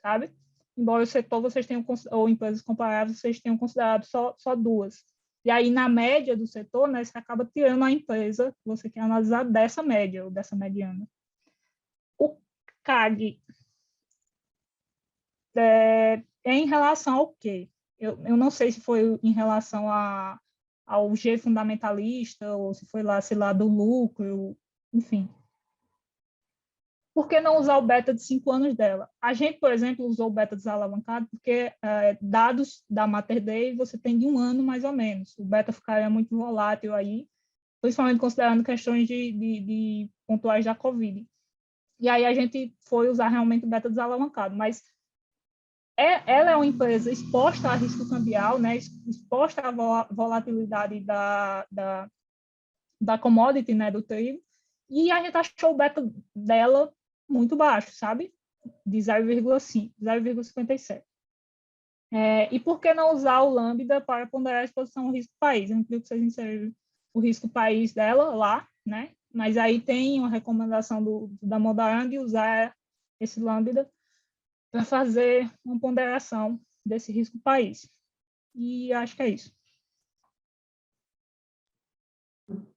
sabe? Embora o setor vocês tenham, ou empresas comparáveis, vocês tenham considerado só 2. E aí, na média do setor, né, você acaba tirando a empresa que você quer analisar dessa média, ou dessa mediana. O CAG é em relação ao quê? Eu não sei se foi em relação ao G fundamentalista, ou se foi lá, sei lá, do lucro, enfim. Por que não usar o beta de 5 anos dela? A gente, por exemplo, usou o beta desalavancado porque dados da Mater Dei você tem de 1 ano, mais ou menos. O beta ficaria muito volátil aí, principalmente considerando questões de pontuais da Covid. E aí a gente foi usar realmente o beta desalavancado, mas ela é uma empresa exposta a risco cambial, né, exposta à volatilidade da commodity, né, do trigo, e a gente achou o beta dela muito baixo, sabe? De 0,5, 0,57. E por que não usar o lambda para ponderar a exposição ao risco país? A gente viu que vocês inseriram o risco país dela lá, né? Mas aí tem uma recomendação da Modern de usar esse lambda para fazer uma ponderação desse risco país. E acho que é isso.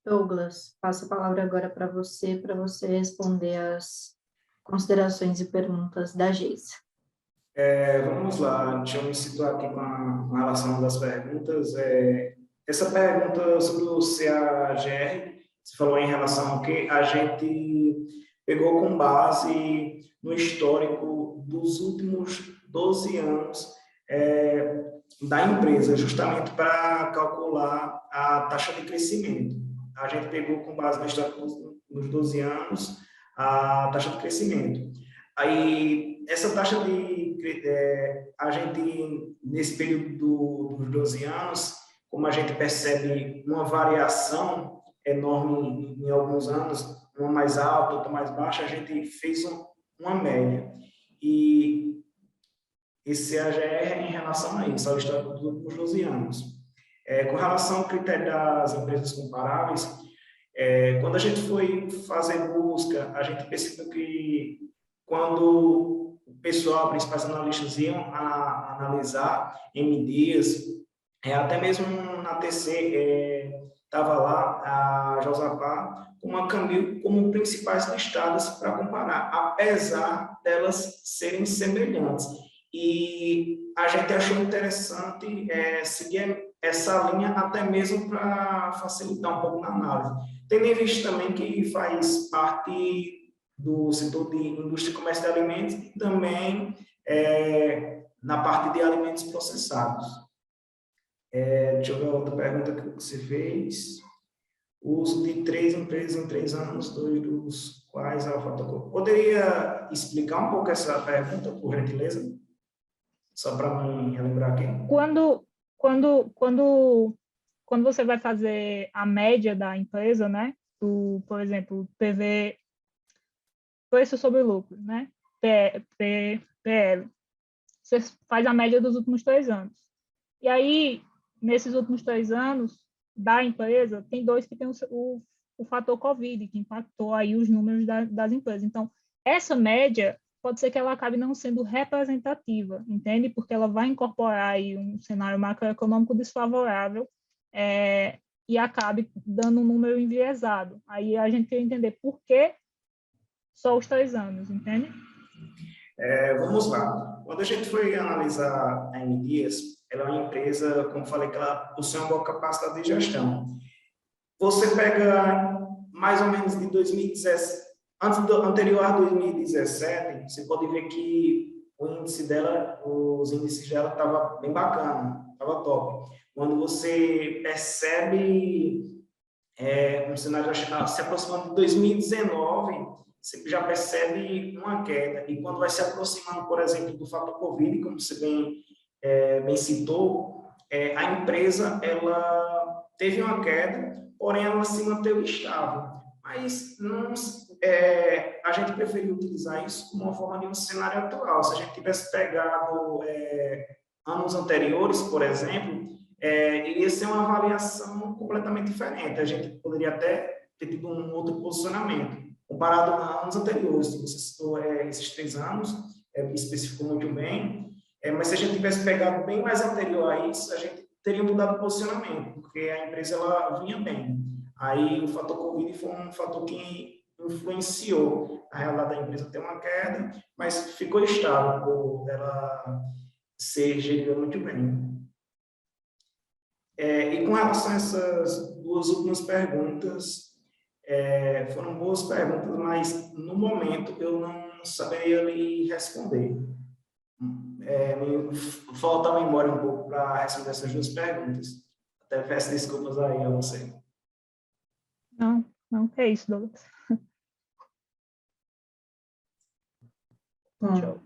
Douglas, passo a palavra agora para você responder as considerações e perguntas da Geisa. Vamos lá, deixa eu me situar aqui com relação às perguntas. Essa pergunta sobre o CAGR, você falou em relação ao que a gente pegou com base no histórico dos últimos 12 anos da empresa, justamente para calcular a taxa de crescimento. A gente pegou com base no histórico nos 12 anos a taxa de crescimento. Aí, essa taxa a gente, nesse período dos 12 anos, como a gente percebe uma variação enorme em alguns anos, uma mais alta, outra mais baixa, a gente fez uma média. E esse CAGR é em relação a isso, ao histórico dos últimos 12 anos. Com relação ao critério das empresas comparáveis, quando a gente foi fazer busca, a gente percebeu que quando o pessoal, principais analistas, iam analisar MDs, até mesmo na TC, estava lá a Josapá com a Camil como principais listadas para comparar, apesar delas serem semelhantes. E a gente achou interessante seguir essa linha até mesmo para facilitar um pouco na análise. Tendo em vista também que faz parte do setor de indústria e comércio de alimentos e também na parte de alimentos processados. Deixa eu ver a outra pergunta que você fez. O uso de 3 empresas em 3 anos, 2 dos quais ela faltou. Poderia explicar um pouco essa pergunta, por gentileza? Só para me relembrar aqui. Quando você vai fazer a média da empresa, né? Por exemplo, PV, preço sobre lucro, né? PL. Você faz a média dos últimos 3 anos. E aí, nesses últimos 3 anos da empresa, tem 2 que tem o fator Covid, que impactou aí os números das empresas. Então, essa média pode ser que ela acabe não sendo representativa, entende? Porque ela vai incorporar aí um cenário macroeconômico desfavorável e acabe dando um número enviesado. Aí a gente quer entender por que só os 3 anos, entende? Vamos lá. Quando a gente foi analisar a M Dias, ela é uma empresa, como falei, que ela possui uma boa capacidade de gestão. Você pega mais ou menos de 2017, anterior a 2017, você pode ver que o índice dela, os índices dela estavam bem bacana, estava top. Quando você percebe um cenário se aproximando de 2019, você já percebe uma queda. E quando vai se aproximando, por exemplo, do fator Covid, como você bem citou, a empresa ela teve uma queda, porém ela se manteve estável. Mas não, a gente preferiu utilizar isso como uma forma de um cenário atual. Se a gente tivesse pegado anos anteriores, por exemplo, iria ser uma avaliação completamente diferente. A gente poderia até ter tido um outro posicionamento, comparado a anos anteriores. Você citou esses 3 anos, especificou muito bem, mas se a gente tivesse pegado bem mais anterior a isso, a gente teria mudado o posicionamento, porque a empresa ela vinha bem. Aí o fator Covid foi um fator que influenciou a realidade da empresa ter uma queda, mas ficou estável por ela ser gerida muito bem. E com relação a essas 2 últimas perguntas, foram boas perguntas, mas no momento eu não saberia lhe responder. Me falta a memória um pouco para responder essas 2 perguntas. Até peço desculpas aí a você. Não, não, é isso, Douglas. Deixa eu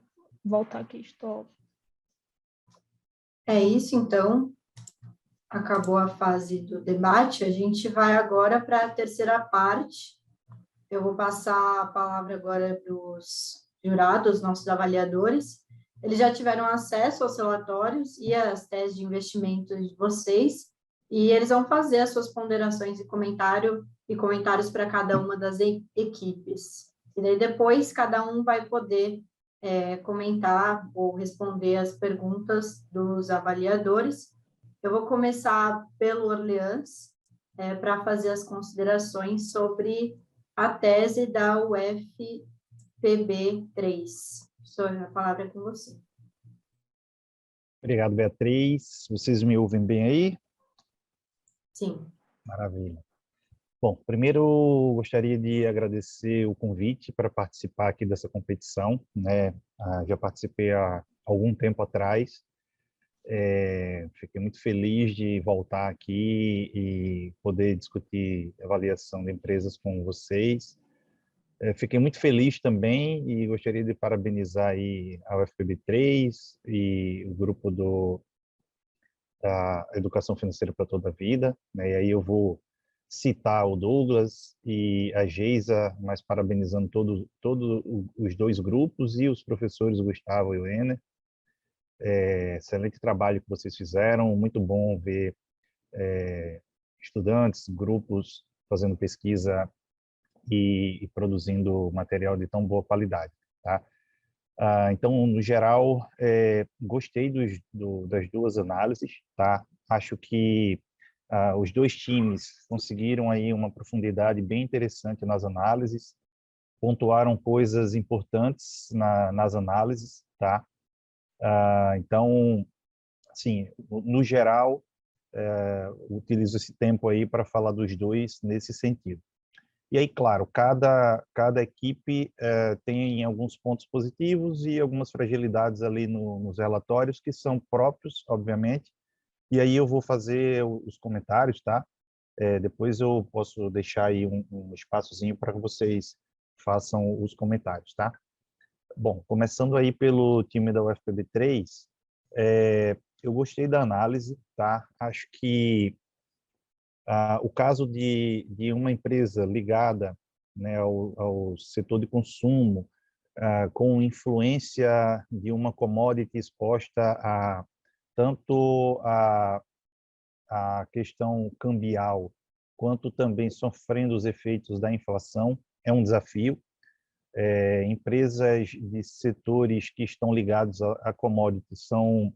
voltar aqui, estou. É isso, então. Acabou a fase do debate. A gente vai agora para a terceira parte. Eu vou passar a palavra agora para os jurados, nossos avaliadores. Eles já tiveram acesso aos relatórios e às teses de investimento de vocês, e eles vão fazer as suas ponderações e comentários para cada uma das equipes. E daí depois cada um vai poder comentar ou responder as perguntas dos avaliadores. Eu vou começar pelo Orleans, para fazer as considerações sobre a tese da UFPB3. A palavra é com você. Obrigado, Beatriz. Vocês me ouvem bem aí? Sim. Maravilha. Bom, primeiro gostaria de agradecer o convite para participar aqui dessa competição, né? Já participei há algum tempo atrás. Fiquei muito feliz de voltar aqui e poder discutir avaliação de empresas com vocês. Fiquei muito feliz também e gostaria de parabenizar aí a UFPB3 e o grupo da Educação Financeira para Toda a Vida, né? E aí eu vou citar o Douglas e a Geisa, mas parabenizando todos os 2 grupos e os professores Gustavo e o Ener. Excelente trabalho que vocês fizeram, muito bom ver estudantes, grupos fazendo pesquisa e produzindo material de tão boa qualidade, tá? Então, no geral, gostei das 2 análises, tá? Acho que os 2 times conseguiram aí uma profundidade bem interessante nas análises, pontuaram coisas importantes nas análises, tá? Então, assim, no geral, utilizo esse tempo aí para falar dos 2 nesse sentido. E aí, claro, cada equipe tem alguns pontos positivos e algumas fragilidades ali nos relatórios que são próprios, obviamente. E aí eu vou fazer os comentários, tá? Depois eu posso deixar aí um espaçozinho para que vocês façam os comentários, tá? Bom, começando aí pelo time da UFPB3, eu gostei da análise, tá? Acho que o caso de uma empresa ligada, né, ao setor de consumo, com influência de uma commodity exposta a tanto a questão cambial, quanto também sofrendo os efeitos da inflação, é um desafio. Empresas de setores que estão ligados a commodities são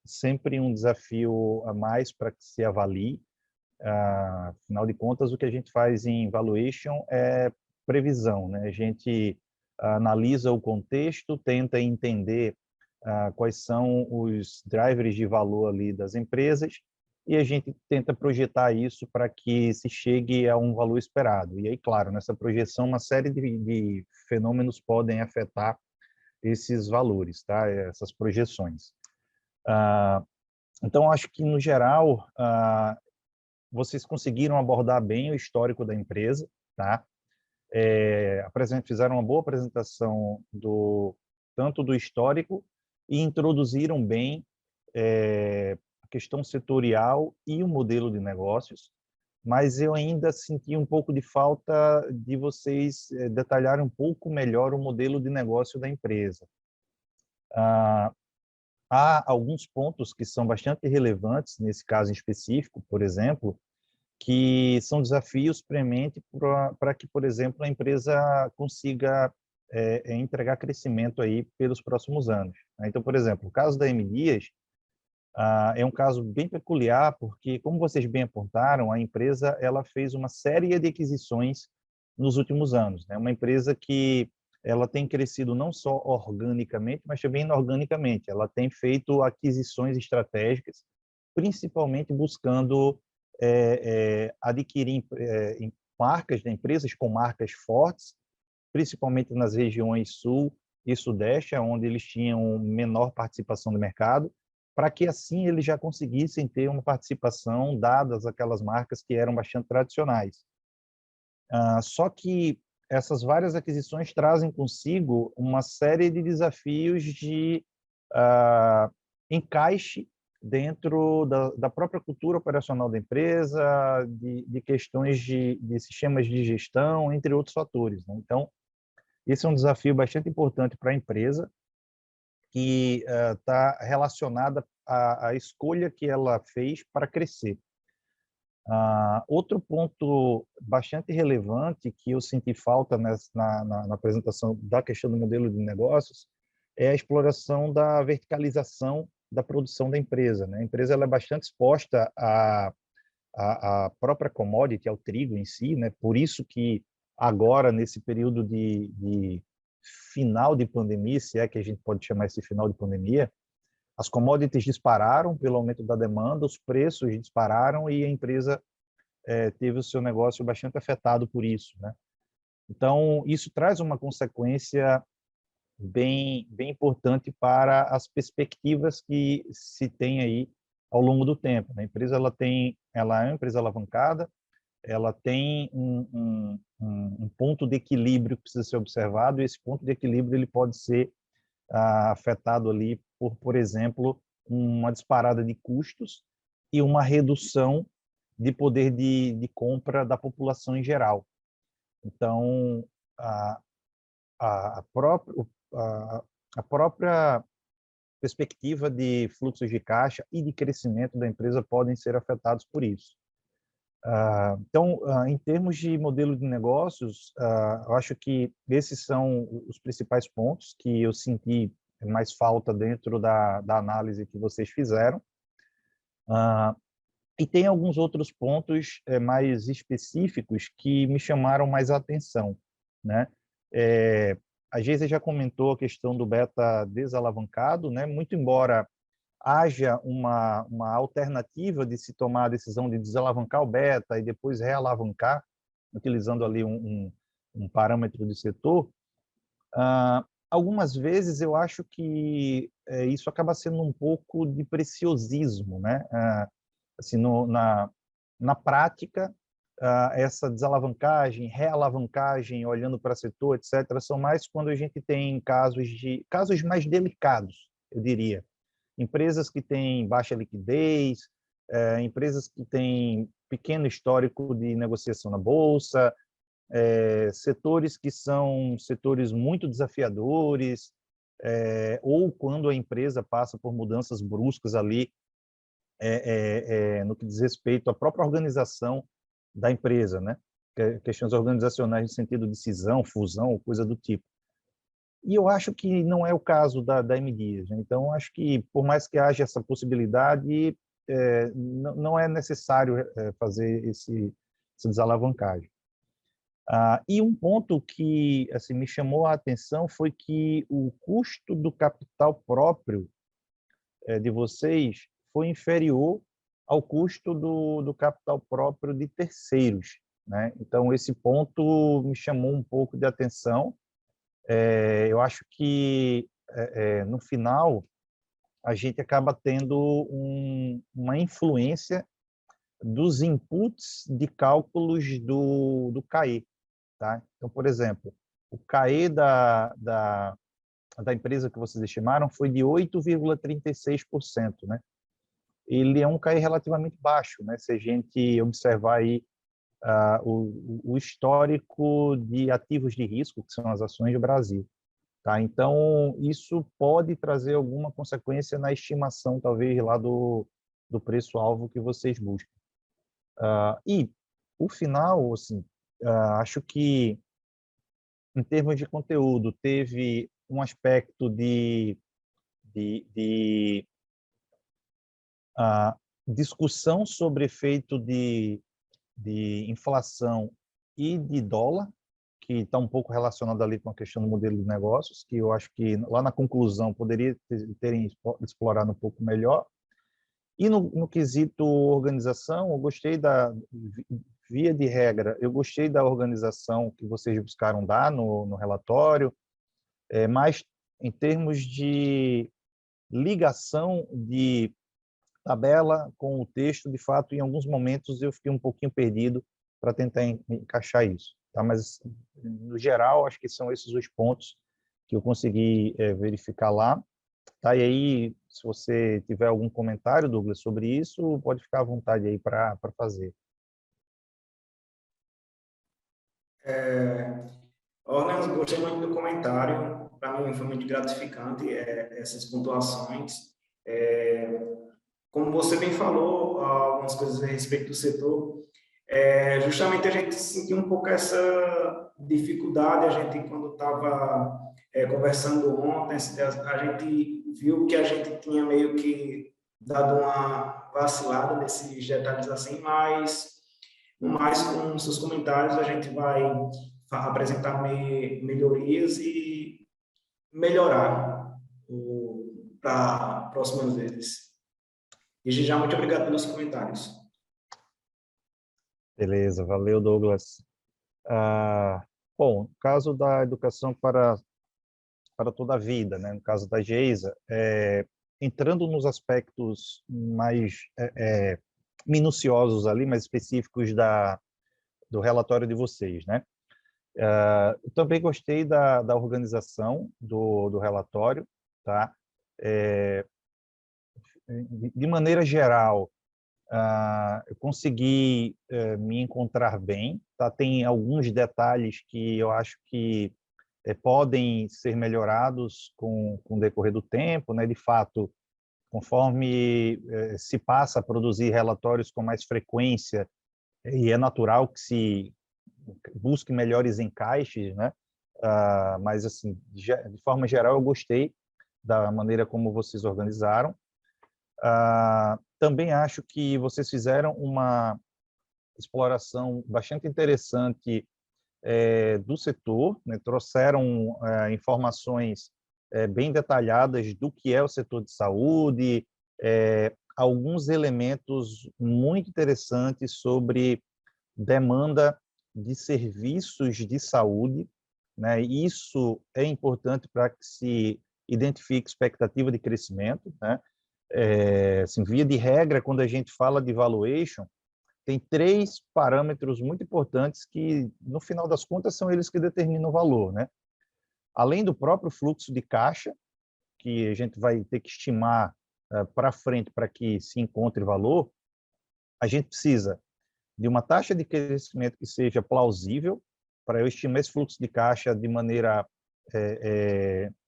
sempre um desafio a mais para que se avalie. Afinal de contas, o que a gente faz em valuation é previsão, né? A gente analisa o contexto, tenta entender quais são os drivers de valor ali das empresas e a gente tenta projetar isso para que se chegue a um valor esperado. E aí, claro, nessa projeção, uma série de fenômenos podem afetar esses valores, tá? Essas projeções. Então, acho que, no geral, vocês conseguiram abordar bem o histórico da empresa, tá? Fizeram uma boa apresentação tanto do histórico e introduziram bem a questão setorial e o modelo de negócios, mas eu ainda senti um pouco de falta de vocês detalharem um pouco melhor o modelo de negócio da empresa. há alguns pontos que são bastante relevantes nesse caso em específico, por exemplo, que são desafios prementes para que, por exemplo, a empresa consiga entregar crescimento aí pelos próximos anos. Então, por exemplo, o caso da M. Dias é um caso bem peculiar, porque, como vocês bem apontaram, a empresa ela fez uma série de aquisições nos últimos anos, né? Uma empresa que ela tem crescido não só organicamente, mas também inorganicamente. Ela tem feito aquisições estratégicas, principalmente buscando adquirir marcas, né, empresas com marcas fortes, principalmente nas regiões sul e sudeste, onde eles tinham menor participação do mercado, para que assim eles já conseguissem ter uma participação dadas aquelas marcas que eram bastante tradicionais. Só que essas várias aquisições trazem consigo uma série de desafios de encaixe dentro da própria cultura operacional da empresa, de questões de sistemas de gestão, entre outros fatores, né? Então, esse é um desafio bastante importante para a empresa, que está relacionada à escolha que ela fez para crescer. Outro ponto bastante relevante que eu senti falta na apresentação da questão do modelo de negócios é a exploração da verticalização da produção da empresa, né? A empresa ela é bastante exposta à própria commodity, ao trigo em si, né? Por isso que agora, nesse período de final de pandemia, se é que a gente pode chamar esse final de pandemia, as commodities dispararam pelo aumento da demanda, os preços dispararam e a empresa teve o seu negócio bastante afetado por isso, né? Então, isso traz uma consequência bem importante para as perspectivas que se tem aí ao longo do tempo, né? A empresa ela é uma empresa alavancada, ela tem um ponto de equilíbrio que precisa ser observado, e esse ponto de equilíbrio ele pode ser afetado ali por exemplo, uma disparada de custos e uma redução de poder de compra da população em geral. Então, a própria perspectiva de fluxos de caixa e de crescimento da empresa podem ser afetados por isso. Então, em termos de modelo de negócios, eu acho que esses são os principais pontos que eu senti mais falta dentro da análise que vocês fizeram. E tem alguns outros pontos mais específicos que me chamaram mais a atenção, né? A Geisa já comentou a questão do beta desalavancado, né? Muito embora haja uma alternativa de se tomar a decisão de desalavancar o beta e depois realavancar, utilizando ali um parâmetro de setor, algumas vezes eu acho que isso acaba sendo um pouco de preciosismo, né? Assim, na prática, essa desalavancagem, realavancagem, olhando para setor, etc., são mais quando a gente tem casos mais delicados, eu diria. Empresas que têm baixa liquidez, empresas que têm pequeno histórico de negociação na bolsa, setores que são setores muito desafiadores, ou quando a empresa passa por mudanças bruscas ali, no que diz respeito à própria organização da empresa, né? Questões organizacionais no sentido de cisão, fusão, coisa do tipo. E eu acho que não é o caso da M. Dias, né? Então, acho que, por mais que haja essa possibilidade, não é necessário fazer essa desalavancagem. E um ponto que assim, me chamou a atenção foi que o custo do capital próprio de vocês foi inferior ao custo do capital próprio de terceiros, né? Então, esse ponto me chamou um pouco de atenção. Eu acho que, no final, a gente acaba tendo uma influência dos inputs de cálculos do CAE, tá? Então, por exemplo, o CAE da empresa que vocês estimaram foi de 8,36%, né? Ele é um CAE relativamente baixo, né? Se a gente observar aí o histórico de ativos de risco, que são as ações do Brasil. tá? Então, isso pode trazer alguma consequência na estimação, talvez, lá do preço-alvo que vocês buscam. E, por final, assim, acho que, em termos de conteúdo, teve um aspecto de discussão sobre efeito de inflação e de dólar, que está um pouco relacionado ali com a questão do modelo de negócios, que eu acho que lá na conclusão poderia terem explorado um pouco melhor. E no quesito organização, eu gostei via de regra, eu gostei da organização que vocês buscaram dar no relatório, mas em termos de ligação de tabela com o texto, de fato, em alguns momentos eu fiquei um pouquinho perdido para tentar encaixar isso. Tá? Mas, no geral, acho que são esses os pontos que eu consegui verificar lá. Tá? E aí, se você tiver algum comentário, Douglas, sobre isso, pode ficar à vontade aí para fazer. Orleans, gostei muito do comentário. Para mim foi muito gratificante essas pontuações. Como você bem falou, algumas coisas a respeito do setor, justamente a gente sentiu um pouco essa dificuldade, a gente quando estava conversando ontem, a gente viu que a gente tinha meio que dado uma vacilada nesses detalhes assim, mas com seus comentários a gente vai apresentar melhorias e melhorar para próximas vezes. E já muito obrigado pelos comentários. Beleza, valeu, Douglas. Bom, no caso da educação para toda a vida, né? No caso da Geisa, entrando nos aspectos mais minuciosos ali, mais específicos do relatório de vocês, né? Eu também gostei da organização do relatório, tá? De maneira geral, eu consegui me encontrar bem, tá? Tem alguns detalhes que eu acho que podem ser melhorados com o decorrer do tempo, né? De fato, conforme se passa a produzir relatórios com mais frequência, e é natural que se busque melhores encaixes, né? Mas, assim, de forma geral, eu gostei da maneira como vocês organizaram. Também acho que vocês fizeram uma exploração bastante interessante do setor, né? Trouxeram informações bem detalhadas do que é o setor de saúde, alguns elementos muito interessantes sobre demanda de serviços de saúde, né? Isso é importante para que se identifique expectativa de crescimento, né? Assim, via de regra, quando a gente fala de valuation, tem 3 parâmetros muito importantes que, no final das contas, são eles que determinam o valor, né? Além do próprio fluxo de caixa, que a gente vai ter que estimar para frente para que se encontre valor, a gente precisa de uma taxa de crescimento que seja plausível, para eu estimar esse fluxo de caixa de maneira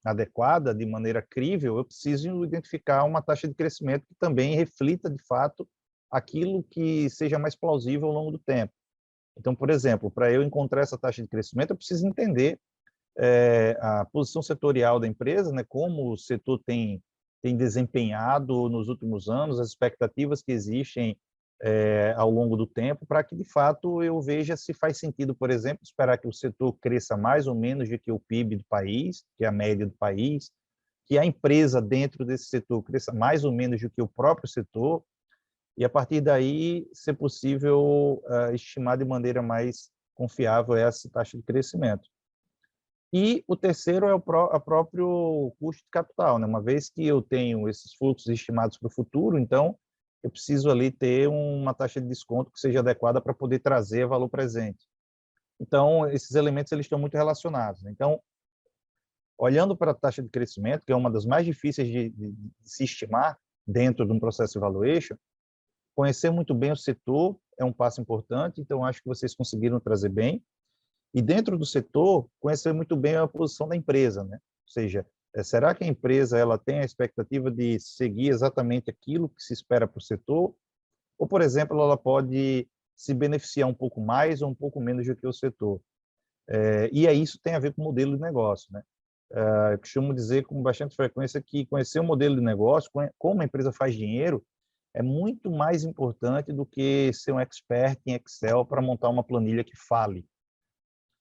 adequada, de maneira crível, eu preciso identificar uma taxa de crescimento que também reflita, de fato, aquilo que seja mais plausível ao longo do tempo. Então, por exemplo, para eu encontrar essa taxa de crescimento, eu preciso entender a posição setorial da empresa, né, como o setor tem desempenhado nos últimos anos, as expectativas que existem ao longo do tempo, para que, de fato, eu veja se faz sentido, por exemplo, esperar que o setor cresça mais ou menos do que o PIB do país, que é a média do país, que a empresa dentro desse setor cresça mais ou menos do que o próprio setor, e, a partir daí, ser possível estimar de maneira mais confiável essa taxa de crescimento. E o terceiro é o próprio custo de capital, né? Uma vez que eu tenho esses fluxos estimados para o futuro, então, eu preciso ali ter uma taxa de desconto que seja adequada para poder trazer valor presente. Então, esses elementos eles estão muito relacionados. Então, olhando para a taxa de crescimento, que é uma das mais difíceis de se estimar dentro de um processo de valuation, conhecer muito bem o setor é um passo importante, então acho que vocês conseguiram trazer bem. E dentro do setor, conhecer muito bem a posição da empresa, né? seja, será que a empresa ela tem a expectativa de seguir exatamente aquilo que se espera para o setor? Ou, por exemplo, ela pode se beneficiar um pouco mais ou um pouco menos do que o setor? E aí isso tem a ver com o modelo de negócio, né? Eu costumo dizer com bastante frequência que conhecer o modelo de negócio, como a empresa faz dinheiro, é muito mais importante do que ser um expert em Excel para montar uma planilha que fale,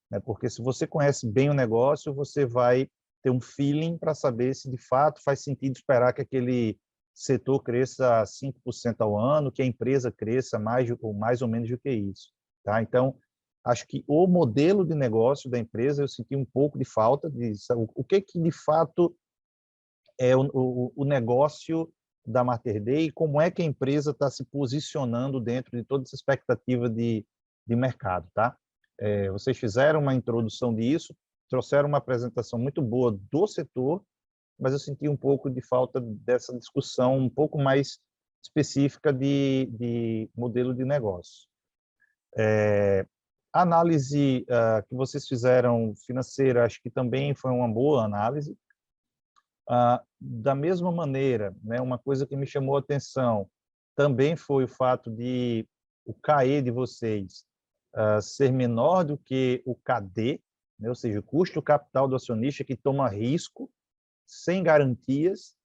né? Porque se você conhece bem o negócio, você vai ter um feeling para saber se de fato faz sentido esperar que aquele setor cresça 5% ao ano, que a empresa cresça mais ou menos do que isso, tá? Então, acho que o modelo de negócio da empresa eu senti um pouco de falta de o que de fato é o negócio da Mater Dei e como é que a empresa está se posicionando dentro de toda essa expectativa de mercado, tá? Vocês fizeram uma introdução disso, trouxeram uma apresentação muito boa do setor, mas eu senti um pouco de falta dessa discussão um pouco mais específica de modelo de negócio. A análise que vocês fizeram financeira, acho que também foi uma boa análise. Da mesma maneira, né, uma coisa que me chamou a atenção também foi o fato de o CAE de vocês ser menor do que o KD, né, ou seja, o custo capital do acionista que toma risco sem garantias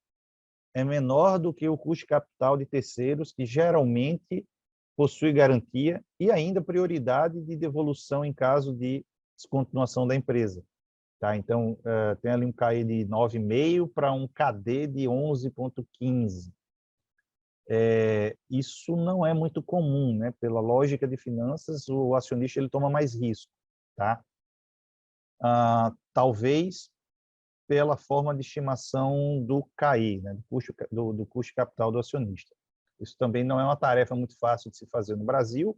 é menor do que o custo capital de terceiros que geralmente possui garantia e ainda prioridade de devolução em caso de descontinuação da empresa. Tá? Então, tem ali um CAE de 9,5 para um KD de 11,15. Isso não é muito comum, né? Pela lógica de finanças, o acionista ele toma mais risco. Tá? Talvez pela forma de estimação do CAI, né? do custo capital do acionista. Isso também não é uma tarefa muito fácil de se fazer no Brasil,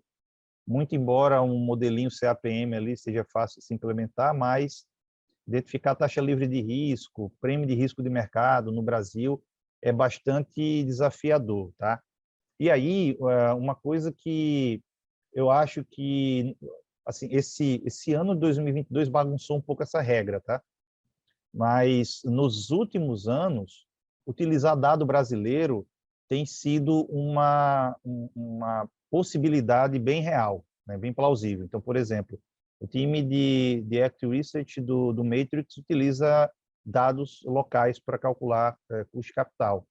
muito embora um modelinho CAPM ali seja fácil de se implementar, mas identificar a taxa livre de risco, prêmio de risco de mercado no Brasil é bastante desafiador, tá? E aí, uma coisa que eu acho que assim, esse ano de 2022 bagunçou um pouco essa regra, tá? Mas nos últimos anos, utilizar dado brasileiro tem sido uma possibilidade bem real, né? Bem plausível. Então, por exemplo, o time de Active Research do Matrix utiliza dados locais para calcular custo de capital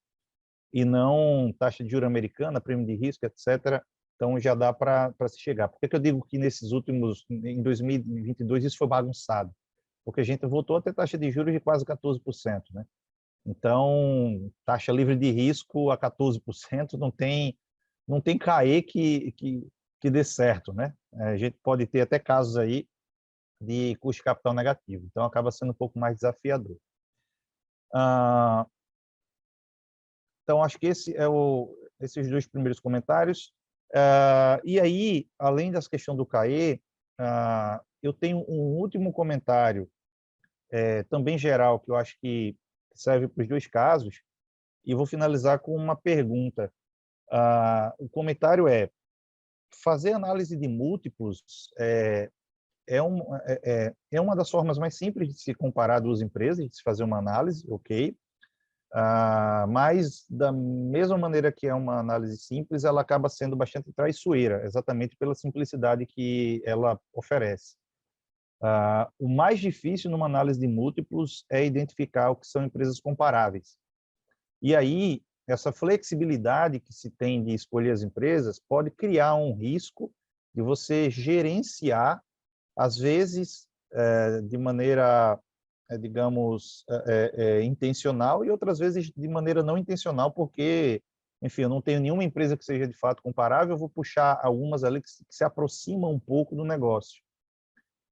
e não taxa de juros americana, prêmio de risco, etc. Então, já dá para se chegar. Por que eu digo que em 2022, isso foi bagunçado? Porque a gente voltou a ter taxa de juros de quase 14%, né? Então, taxa livre de risco a 14%, não tem CAE que dê certo, né? A gente pode ter até casos aí de custo de capital negativo, então acaba sendo um pouco mais desafiador. Então, acho que esses dois primeiros comentários. E aí, além dessa questão do CAE, eu tenho um último comentário, também geral, que eu acho que serve para os dois casos, e vou finalizar com uma pergunta. O comentário é: fazer análise de múltiplos é uma das formas mais simples de se comparar duas empresas, de se fazer uma análise, ok? Mas, da mesma maneira que é uma análise simples, ela acaba sendo bastante traiçoeira, exatamente pela simplicidade que ela oferece. O mais difícil numa análise de múltiplos é identificar o que são empresas comparáveis. E aí, essa flexibilidade que se tem de escolher as empresas pode criar um risco de você gerenciar, às vezes, de maneira, digamos, intencional e outras vezes de maneira não intencional, porque, enfim, eu não tenho nenhuma empresa que seja de fato comparável, eu vou puxar algumas ali que se aproximam um pouco do negócio.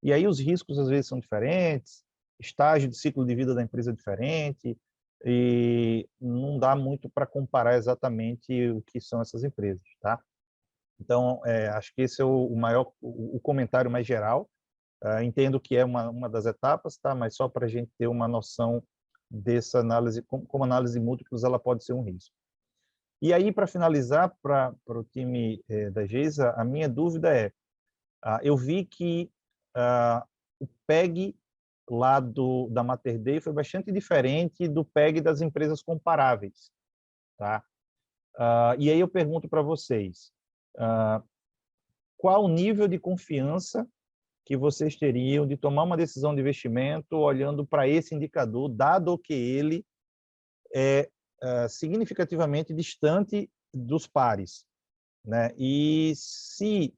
E aí os riscos às vezes são diferentes, estágio de ciclo de vida da empresa é diferente, e não dá muito para comparar exatamente o que são essas empresas, tá? Então, acho que esse é o comentário mais geral. Entendo que é uma das etapas, tá? Mas só para a gente ter uma noção dessa análise, como análise de múltiplos, ela pode ser um risco. E aí, para finalizar, para o time da Geisa, a minha dúvida é, eu vi que o PEG lá da Mater Dei foi bastante diferente do PEG das empresas comparáveis, tá? E aí eu pergunto para vocês, qual o nível de confiança que vocês teriam de tomar uma decisão de investimento olhando para esse indicador, dado que ele é significativamente distante dos pares, né? E se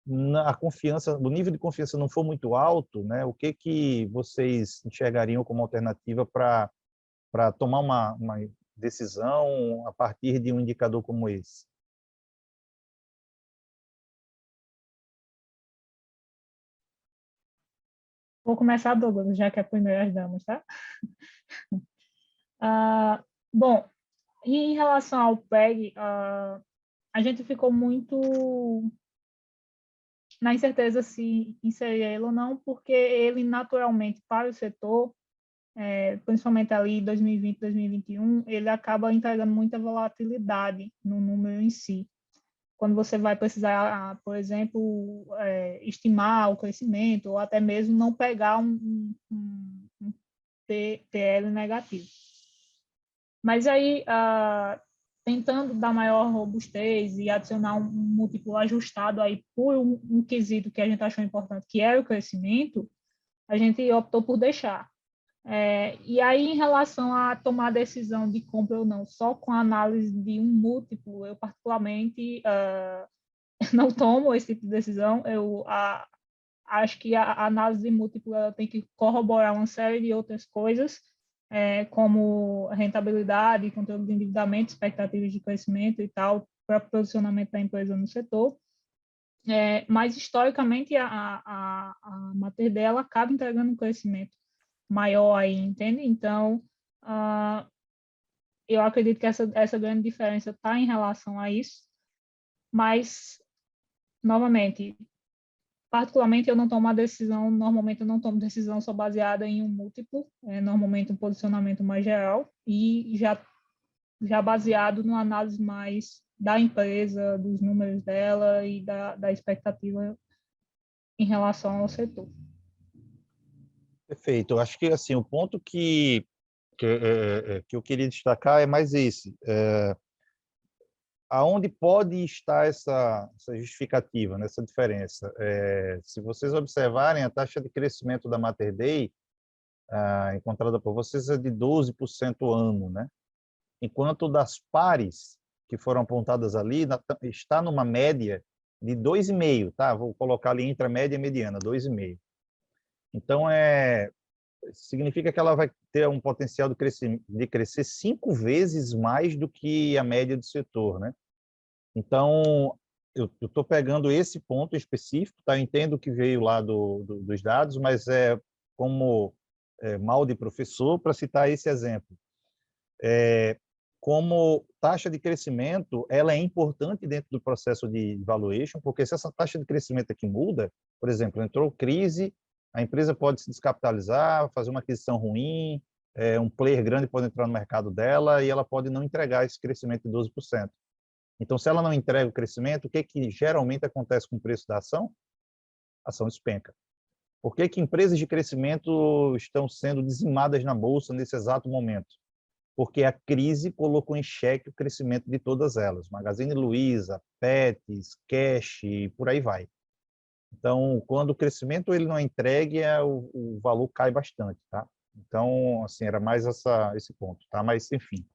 o nível de confiança não for muito alto, né? O que vocês enxergariam como alternativa para tomar uma decisão a partir de um indicador como esse? Vou começar, Douglas, já que é a primeira as damas, tá? Bom, em relação ao PEG, a gente ficou muito na incerteza se inserir ele ou não, porque ele naturalmente, para o setor, principalmente ali em 2020, 2021, ele acaba entregando muita volatilidade no número em si. Quando você vai precisar, por exemplo, estimar o crescimento, ou até mesmo não pegar um PL negativo. Mas aí, tentando dar maior robustez e adicionar um múltiplo ajustado aí por um quesito que a gente achou importante, que era o crescimento, a gente optou por deixar. E aí, em relação a tomar a decisão de compra ou não, só com a análise de um múltiplo, eu particularmente não tomo esse tipo de decisão. Eu acho que a análise de múltiplo ela tem que corroborar uma série de outras coisas, como rentabilidade, controle de endividamento, expectativas de crescimento e tal, para o posicionamento da empresa no setor. Mas, historicamente, a Mater dela acaba entregando um crescimento maior aí, entende? Então, eu acredito que essa grande diferença está em relação a isso, mas, novamente, particularmente eu não tomo uma decisão, normalmente eu não tomo decisão só baseada em um múltiplo, normalmente um posicionamento mais geral e já baseado numa análise mais da empresa, dos números dela e da expectativa em relação ao setor. Perfeito. Eu acho que assim o ponto que eu queria destacar é mais esse. Aonde pode estar essa justificativa, nessa diferença? Se vocês observarem, a taxa de crescimento da Mater Dei, encontrada por vocês, é de 12% ano, né? Enquanto das pares que foram apontadas ali, está numa média de 2,5, tá? Vou colocar ali entre a média e a mediana, 2,5. Então, significa que ela vai ter um potencial de crescer 5 vezes mais do que a média do setor, né? Então, eu estou pegando esse ponto específico, tá? Eu entendo que veio lá dos dados, mas como mal de professor, para citar esse exemplo. Como taxa de crescimento, ela é importante dentro do processo de valuation, porque se essa taxa de crescimento aqui muda, por exemplo, entrou crise, a empresa pode se descapitalizar, fazer uma aquisição ruim, um player grande pode entrar no mercado dela e ela pode não entregar esse crescimento de 12%. Então, se ela não entrega o crescimento, o que geralmente acontece com o preço da ação? A ação despenca. Por que empresas de crescimento estão sendo dizimadas na bolsa nesse exato momento? Porque a crise colocou em xeque o crescimento de todas elas. Magazine Luiza, Pets, Cash, e por aí vai. Então, quando o crescimento ele não é entregue, o valor cai bastante, tá? Então, assim, era mais esse ponto, tá? Mas, enfim,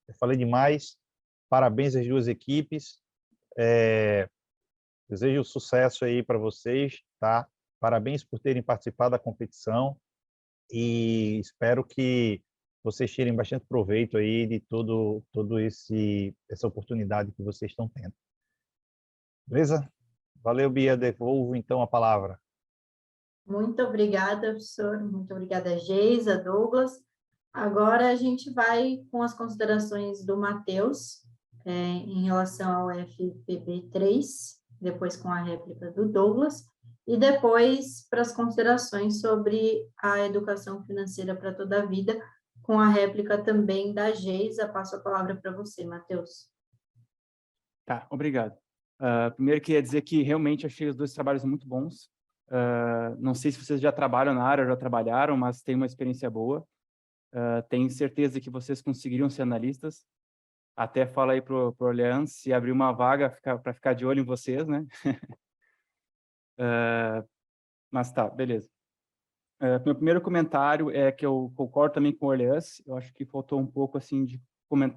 eu falei demais. Parabéns às duas equipes. Desejo sucesso aí para vocês, tá? Parabéns por terem participado da competição e espero que vocês tirem bastante proveito aí de todo essa oportunidade que vocês estão tendo. Beleza? Valeu, Bia. Devolvo então a palavra. Muito obrigada, professor. Muito obrigada, Geisa, Douglas. Agora a gente vai com as considerações do Matheus em relação ao FPB3, depois com a réplica do Douglas, e depois para as considerações sobre a educação financeira para toda a vida, com a réplica também da Geisa. Passo a palavra para você, Matheus. Tá, obrigado. Primeiro, queria dizer que realmente achei os dois trabalhos muito bons. Não sei se vocês já trabalham na área, já trabalharam, mas tem uma experiência boa. Tenho certeza que vocês conseguiriam ser analistas. Até fala aí para o Orleans, se abrir uma vaga para ficar de olho em vocês, né? Mas tá, beleza. Meu primeiro comentário é que eu concordo também com o Orleans. Eu acho que faltou um pouco assim de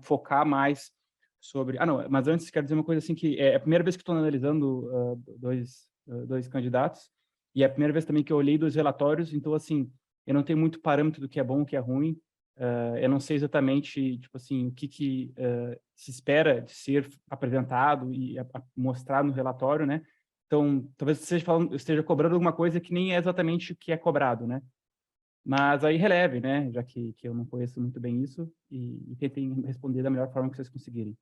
focar mais sobre... não, mas antes quero dizer uma coisa assim, que é a primeira vez que estou analisando dois candidatos, e é a primeira vez também que eu olhei 2 relatórios, então assim, eu não tenho muito parâmetro do que é bom e o que é ruim. Eu não sei exatamente, tipo assim, o que se espera de ser apresentado e mostrado no relatório, né? Então, talvez esteja cobrando alguma coisa que nem é exatamente o que é cobrado, né? Mas aí releve, né? Já que eu não conheço muito bem isso, e tentem responder da melhor forma que vocês conseguirem.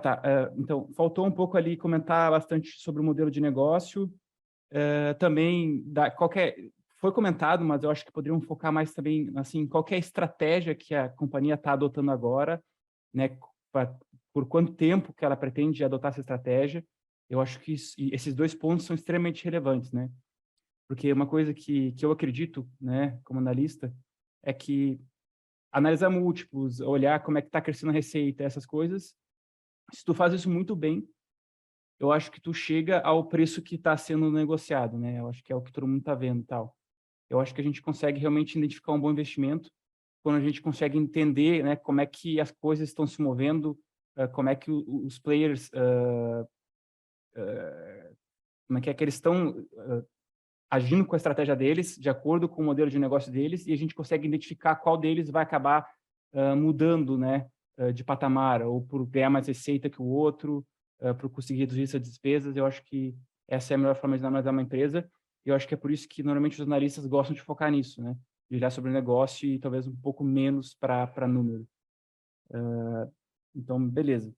Tá. Então, faltou um pouco ali comentar bastante sobre o modelo de negócio. Também, foi comentado, mas eu acho que poderiam focar mais também, assim, qual que é a estratégia que a companhia está adotando agora, né? Por quanto tempo que ela pretende adotar essa estratégia. Eu acho que esses 2 pontos são extremamente relevantes, né? Porque uma coisa que eu acredito, né, como analista, é que analisar múltiplos, olhar como é que está crescendo a receita, essas coisas, se tu faz isso muito bem, eu acho que tu chega ao preço que está sendo negociado, né? Eu acho que é o que todo mundo está vendo e tal. Eu acho que a gente consegue realmente identificar um bom investimento quando a gente consegue entender, né, como é que as coisas estão se movendo, como é que os players, como é que eles estão agindo com a estratégia deles, de acordo com o modelo de negócio deles, e a gente consegue identificar qual deles vai acabar mudando, né, de patamar, ou por ganhar mais receita que o outro, por conseguir reduzir essas despesas. Eu acho que essa é a melhor forma de analisar uma empresa. E eu acho que é por isso que normalmente os analistas gostam de focar nisso, né? De olhar sobre o negócio e talvez um pouco menos para número. Então, beleza.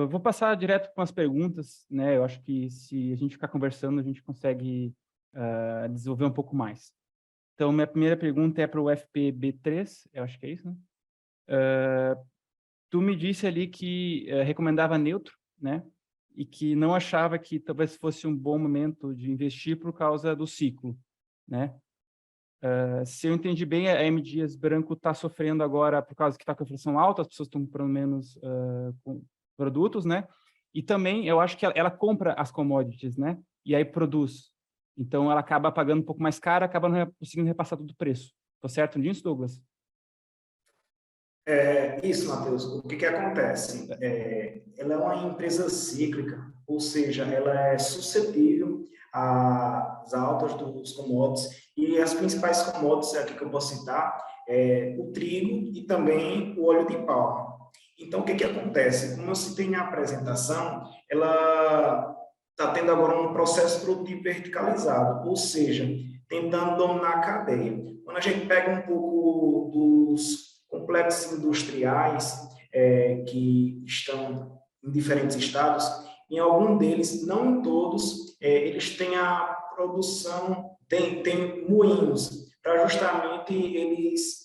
Vou passar direto com as perguntas, né? Eu acho que se a gente ficar conversando, a gente consegue uh, desenvolver um pouco mais. Então, minha primeira pergunta é para o FPB3, eu acho que é isso, né? Tu me disse ali que recomendava neutro, né? E que não achava que talvez fosse um bom momento de investir por causa do ciclo, né? Se eu entendi bem, a M. Dias Branco está sofrendo agora por causa que está com a inflação alta, as pessoas estão comprando menos produtos, né? E também eu acho que ela compra as commodities, né? E aí produz. Então ela acaba pagando um pouco mais caro, acaba não conseguindo repassar todo o preço. Tô certo nisso, Douglas? Isso, Matheus. O que acontece? Ela é uma empresa cíclica, ou seja, ela é suscetível às altas dos commodities, e as principais commodities aqui que eu posso citar é o trigo e também o óleo de palma. Então, o que acontece? Como eu citei na apresentação, ela está tendo agora um processo produtivo verticalizado, ou seja, tentando dominar a cadeia. Quando a gente pega um pouco dos complexos industriais que estão em diferentes estados, em algum deles, não em todos, eles têm a produção, tem moinhos, para justamente eles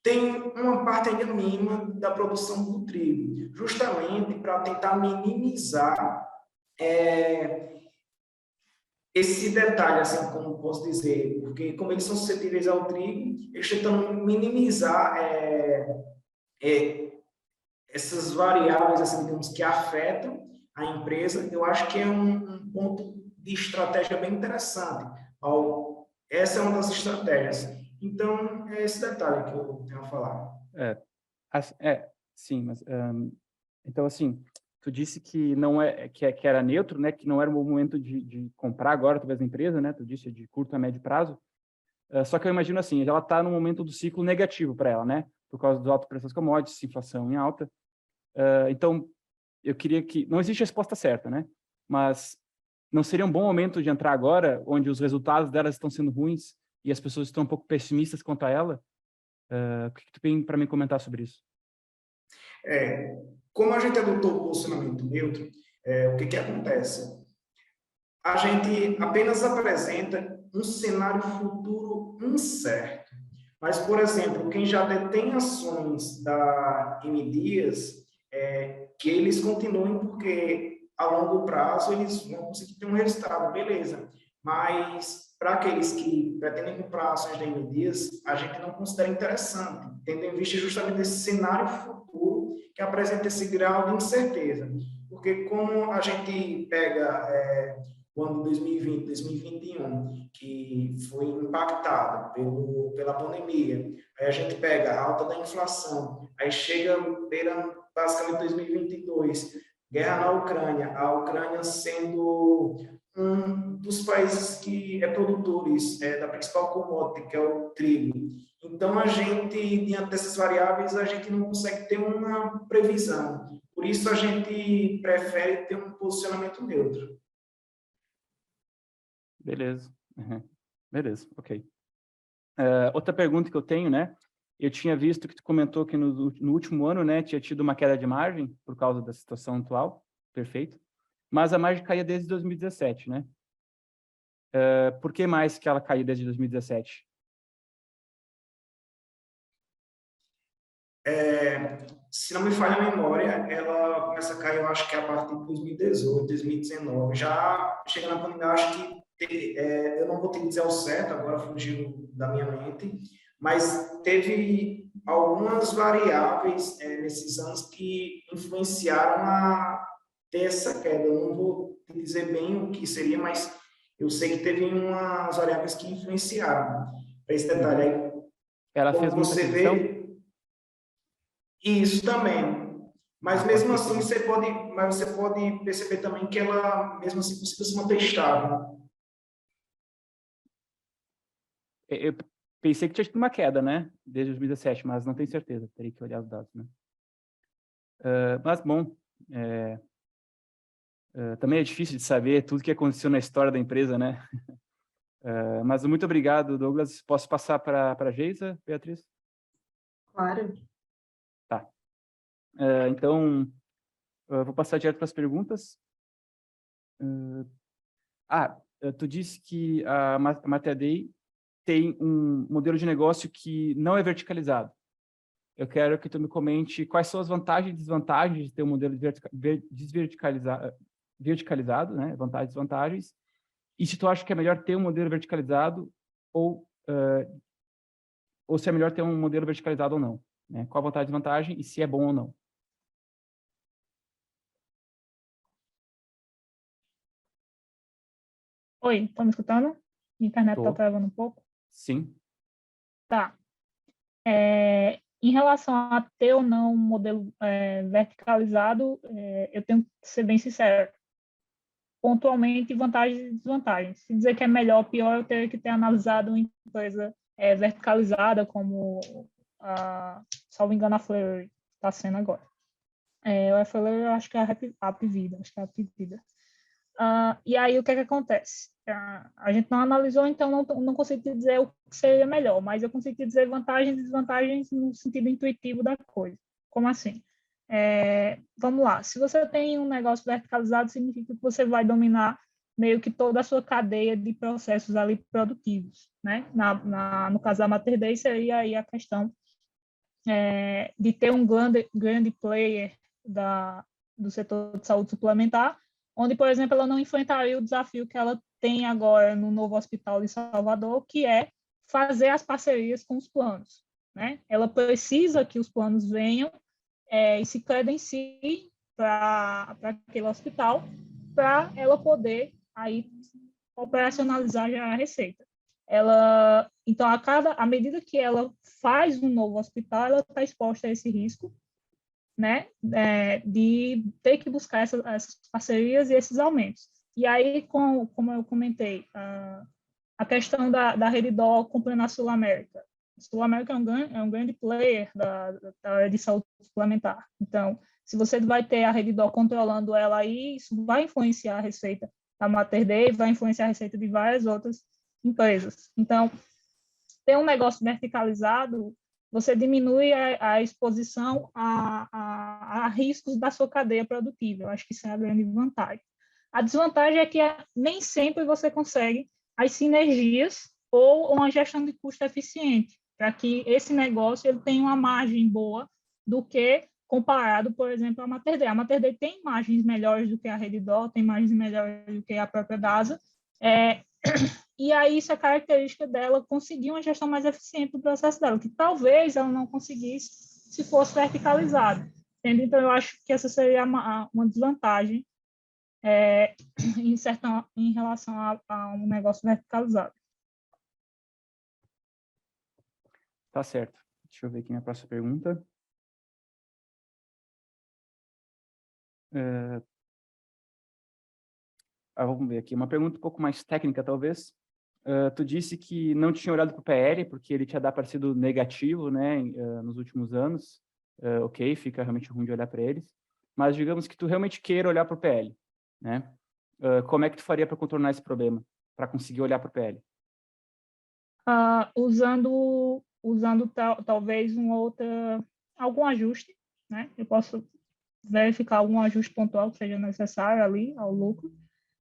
têm uma parte ainda mínima da produção do trigo, justamente para tentar minimizar esse detalhe, assim, como posso dizer, porque como eles são suscetíveis ao trigo, eles tentam minimizar essas variáveis, assim, digamos, que afetam a empresa. Eu acho que é um ponto de estratégia bem interessante. Essa é uma das estratégias. Então, é esse detalhe que eu tenho a falar. Sim, mas então assim, tu disse que não que era neutro, né? Que não era um bom momento de comprar agora, talvez a empresa, né? Tu disse de curto a médio prazo. Só que eu imagino assim, ela está num momento do ciclo negativo para ela, né? Por causa do alto preço das commodities, inflação em alta. Então, eu queria que... Não existe resposta certa, né? Mas não seria um bom momento de entrar agora, onde os resultados delas estão sendo ruins e as pessoas estão um pouco pessimistas quanto a ela? O que tu tem para me comentar sobre isso? Como a gente adotou o posicionamento neutro, o que acontece? A gente apenas apresenta um cenário futuro incerto. Mas, por exemplo, quem já detém ações da M. Dias, que eles continuem, porque a longo prazo eles vão conseguir ter um resultado, beleza. Mas para aqueles que pretendem comprar ações da M Dias, a gente não considera interessante, tendo em vista justamente esse cenário futuro que apresenta esse grau de incerteza. Porque como a gente pega o ano de 2020, 2021, que foi impactado pela pandemia, aí a gente pega a alta da inflação, aí chega beirando basicamente 2022, guerra na Ucrânia, a Ucrânia sendo um dos países que é produtores da principal commodity, que é o trigo. Então, a gente, diante dessas variáveis, a gente não consegue ter uma previsão. Por isso, a gente prefere ter um posicionamento neutro. Beleza. Uhum. Beleza, ok. Outra pergunta que eu tenho, né? Eu tinha visto que tu comentou que no último ano, né, tinha tido uma queda de margem por causa da situação atual. Perfeito. Mas a margem caía desde 2017, né? Por que mais que ela caiu desde 2017? Se não me falha a memória, ela começa a cair, eu acho que a partir de 2018, 2019. Já chegando na pandemia, eu acho que eu não vou ter que dizer ao certo, agora fugiu da minha mente, mas teve algumas variáveis nesses anos que influenciaram a ter essa queda. Eu não vou te dizer bem o que seria, mas eu sei que teve umas variáveis que influenciaram. Esse detalhe aí, Ela fez muita você aquisição? vê, isso também. Mas mesmo assim, você pode perceber também que ela, mesmo assim, conseguiu se manter estável. Eu pensei que tinha tido uma queda, né? Desde 2017, mas não tenho certeza. Teria que olhar os dados, né? Mas, bom, também é difícil de saber tudo que aconteceu na história da empresa, né? Mas muito obrigado, Douglas. Posso passar para a Geisa, Beatriz? Claro. Tá. Então, vou passar direto para as perguntas. Tu disse que a MaterDay tem um modelo de negócio que não é verticalizado. Eu quero que tu me comente quais são as vantagens e desvantagens de ter um modelo verticalizado, né? Vantagens e desvantagens. E se tu acha que é melhor ter um modelo verticalizado ou se é melhor ter um modelo verticalizado ou não, né? Qual a vantagem e desvantagem e se é bom ou não. Oi, estão me escutando? Minha internet está Tô. travando um pouco. Sim. Tá. Em relação a ter ou não um modelo verticalizado, eu tenho que ser bem sincero. Pontualmente, vantagens e desvantagens. Se dizer que é melhor ou pior, eu teria que ter analisado uma empresa verticalizada, como, salvo engano, a Fleury está sendo agora. A Fleury, eu acho que é a Apivida, acho que é a Apivida. E aí, o que é que acontece? A gente não analisou, então não consigo te dizer o que seria melhor, mas eu consigo te dizer vantagens e desvantagens no sentido intuitivo da coisa. Como assim? Vamos lá, se você tem um negócio verticalizado, significa que você vai dominar meio que toda a sua cadeia de processos ali produtivos, né? No caso da MaterDay, seria aí a questão de ter um grande player do setor de saúde suplementar, onde, por exemplo, ela não enfrentaria o desafio que ela tem agora no novo hospital de Salvador, que é fazer as parcerias com os planos, né? Ela precisa que os planos venham e se credenciem para aquele hospital, para ela poder aí operacionalizar já a receita. Então, à medida que ela faz um novo hospital, ela está exposta a esse risco, né, de ter que buscar essas parcerias e esses aumentos. E aí, como eu comentei, a questão da Redditor comprando a Sul América. A Sul América é um grande player da área de saúde suplementar. Então, se você vai ter a Redditor controlando ela aí, isso vai influenciar a receita da MaterDay, vai influenciar a receita de várias outras empresas. Então, ter um negócio verticalizado, você diminui a exposição a riscos da sua cadeia produtiva. Eu acho que isso é a grande vantagem. A desvantagem é que nem sempre você consegue as sinergias ou uma gestão de custo eficiente, para que esse negócio ele tenha uma margem boa do que comparado, por exemplo, à Mater Dei. A Mater Dei tem imagens melhores do que a Redditor, tem imagens melhores do que a própria DASA, e aí isso é característica dela conseguir uma gestão mais eficiente do processo dela, que talvez ela não conseguisse se fosse verticalizado. Então, eu acho que essa seria uma desvantagem em relação a um negócio verticalizado. Tá certo. Deixa eu ver aqui a próxima pergunta. Vamos ver aqui. Uma pergunta um pouco mais técnica, talvez. Tu disse que não tinha olhado para o PL, porque ele tinha parecido negativo, né, nos últimos anos. Ok, fica realmente ruim de olhar para eles. Mas digamos que tu realmente queira olhar para o PL, né? Como é que tu faria para contornar esse problema, para conseguir olhar para o PL? Usando talvez algum ajuste, né? Eu posso verificar algum ajuste pontual que seja necessário ali ao lucro.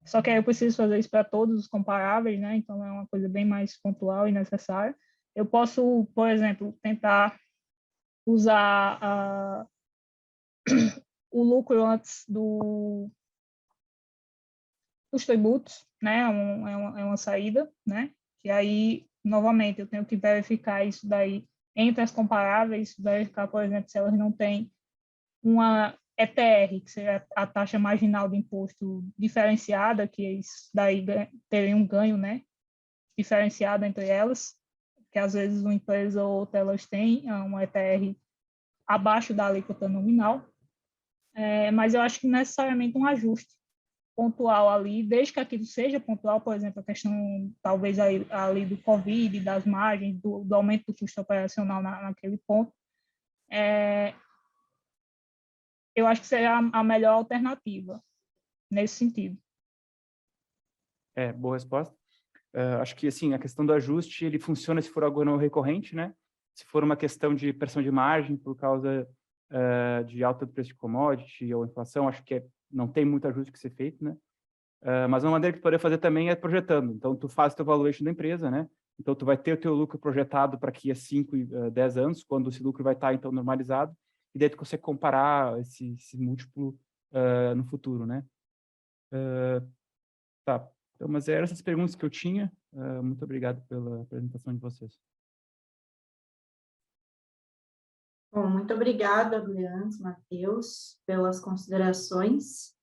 Só que aí eu preciso fazer isso para todos os comparáveis, né? Então é uma coisa bem mais pontual e necessária. Eu posso, por exemplo, tentar usar o lucro antes dos tributos, né? É uma saída, né? Que aí, novamente, eu tenho que verificar isso daí entre as comparáveis, verificar, por exemplo, se elas não têm uma ETR, que seria a taxa marginal de imposto diferenciada, que isso daí teria um ganho, né? Diferenciado entre elas, que às vezes uma empresa ou outra elas têm uma ETR abaixo da alíquota nominal, mas eu acho que necessariamente um ajuste pontual ali, desde que aquilo seja pontual, por exemplo, a questão talvez ali do Covid, das margens, do aumento do custo operacional naquele ponto, eu acho que seria a melhor alternativa nesse sentido. Boa resposta. Acho que, assim, a questão do ajuste, ele funciona se for algo não recorrente, né? Se for uma questão de pressão de margem por causa de alta do preço de commodity ou inflação, acho que não tem muito ajuste que ser feito, né? Mas uma maneira que tu poderia fazer também é projetando. Então, tu faz o teu valuation da empresa, né? Então, tu vai ter o teu lucro projetado para aqui a 5 e 10 anos, quando esse lucro vai estar, então, normalizado, e daí tu consegue comparar esse múltiplo no futuro, né? Tá. Então, mas eram essas perguntas que eu tinha. Muito obrigado pela apresentação de vocês. Bom, muito obrigada, Leandro, Matheus, pelas considerações.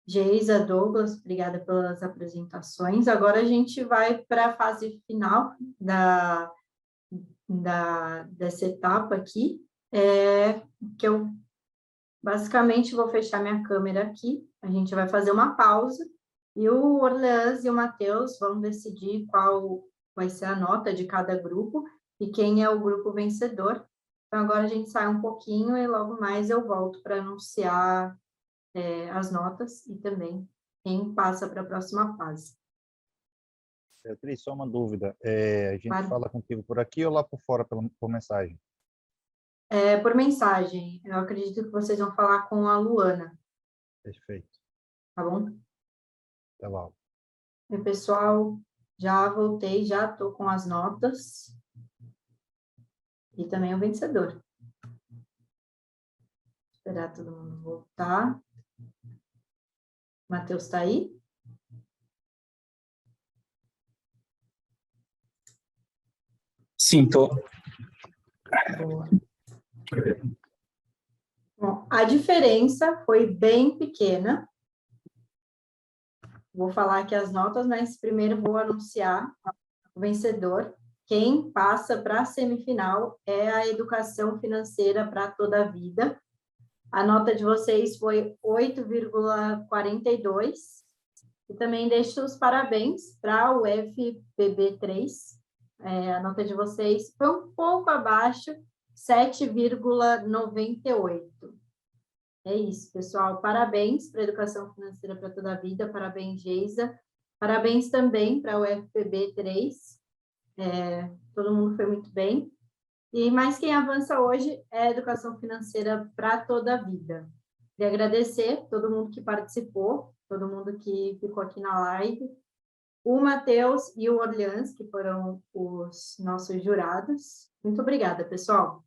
Geisa, Douglas, obrigada pelas apresentações. Agora a gente vai para a fase final dessa etapa aqui, que eu basicamente vou fechar minha câmera aqui, a gente vai fazer uma pausa, e o Orleans e o Matheus vão decidir qual vai ser a nota de cada grupo e quem é o grupo vencedor. Então, agora a gente sai um pouquinho e logo mais eu volto para anunciar as notas e também quem passa para a próxima fase. Beatriz, só uma dúvida. A gente fala contigo por aqui ou lá por fora, por mensagem? Por mensagem. Eu acredito que vocês vão falar com a Luana. Perfeito. Tá bom? Tá bom. E, pessoal, já voltei, já estou com as notas. E também o vencedor. Esperar todo mundo voltar. Matheus está aí? Sim, tô. Boa. Bom, a diferença foi bem pequena. Vou falar aqui as notas, mas primeiro vou anunciar o vencedor. Quem passa para a semifinal é a Educação Financeira para Toda a Vida. A nota de vocês foi 8,42. E também deixo os parabéns para o FPB3. A nota de vocês foi um pouco abaixo, 7,98. É isso, pessoal. Parabéns para a Educação Financeira para Toda a Vida. Parabéns, Geisa. Parabéns também para o FPB3. Todo mundo foi muito bem. Mas quem avança hoje é a Educação Financeira para Toda a Vida. Queria agradecer todo mundo que participou, todo mundo que ficou aqui na live, o Matheus e o Orleans, que foram os nossos jurados. Muito obrigada, pessoal.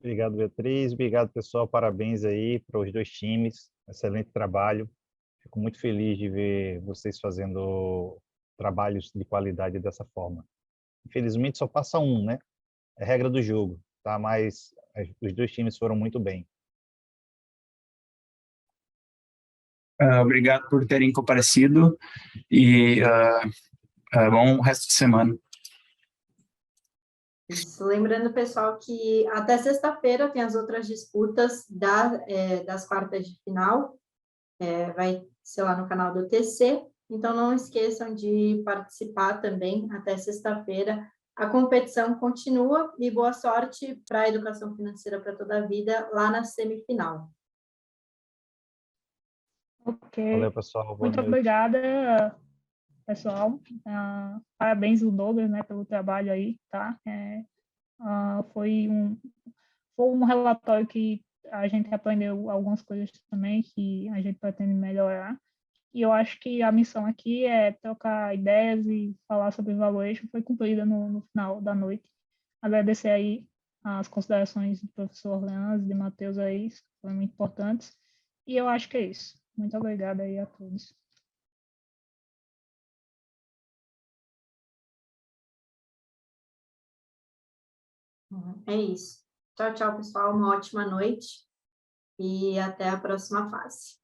Obrigado, Beatriz. Obrigado, pessoal. Parabéns aí para os dois times. Excelente trabalho. Fico muito feliz de ver vocês fazendo trabalhos de qualidade dessa forma. Infelizmente, só passa um, né? É regra do jogo, tá? Mas os dois times foram muito bem. Obrigado por terem comparecido e bom resto de semana. Isso. Lembrando, pessoal, que até sexta-feira tem as outras disputas das quartas de final, vai ser lá no canal do TC, então não esqueçam de participar também até sexta-feira. A competição continua e boa sorte para a educação financeira para toda a vida lá na semifinal. Ok. Valeu, pessoal. Boa Muito noite. obrigada, pessoal. Parabéns, Douglas, né, pelo trabalho aí, tá? Foi um relatório que a gente aprendeu algumas coisas também que a gente pretende melhorar. E eu acho que a missão aqui é trocar ideias e falar sobre valuation. Foi cumprida no final da noite. Agradecer aí as considerações do professor Leandro e de Matheus aí, foram muito importantes. E eu acho que é isso. Muito obrigada aí a todos. É isso. Tchau, tchau, pessoal. Uma ótima noite e até a próxima fase.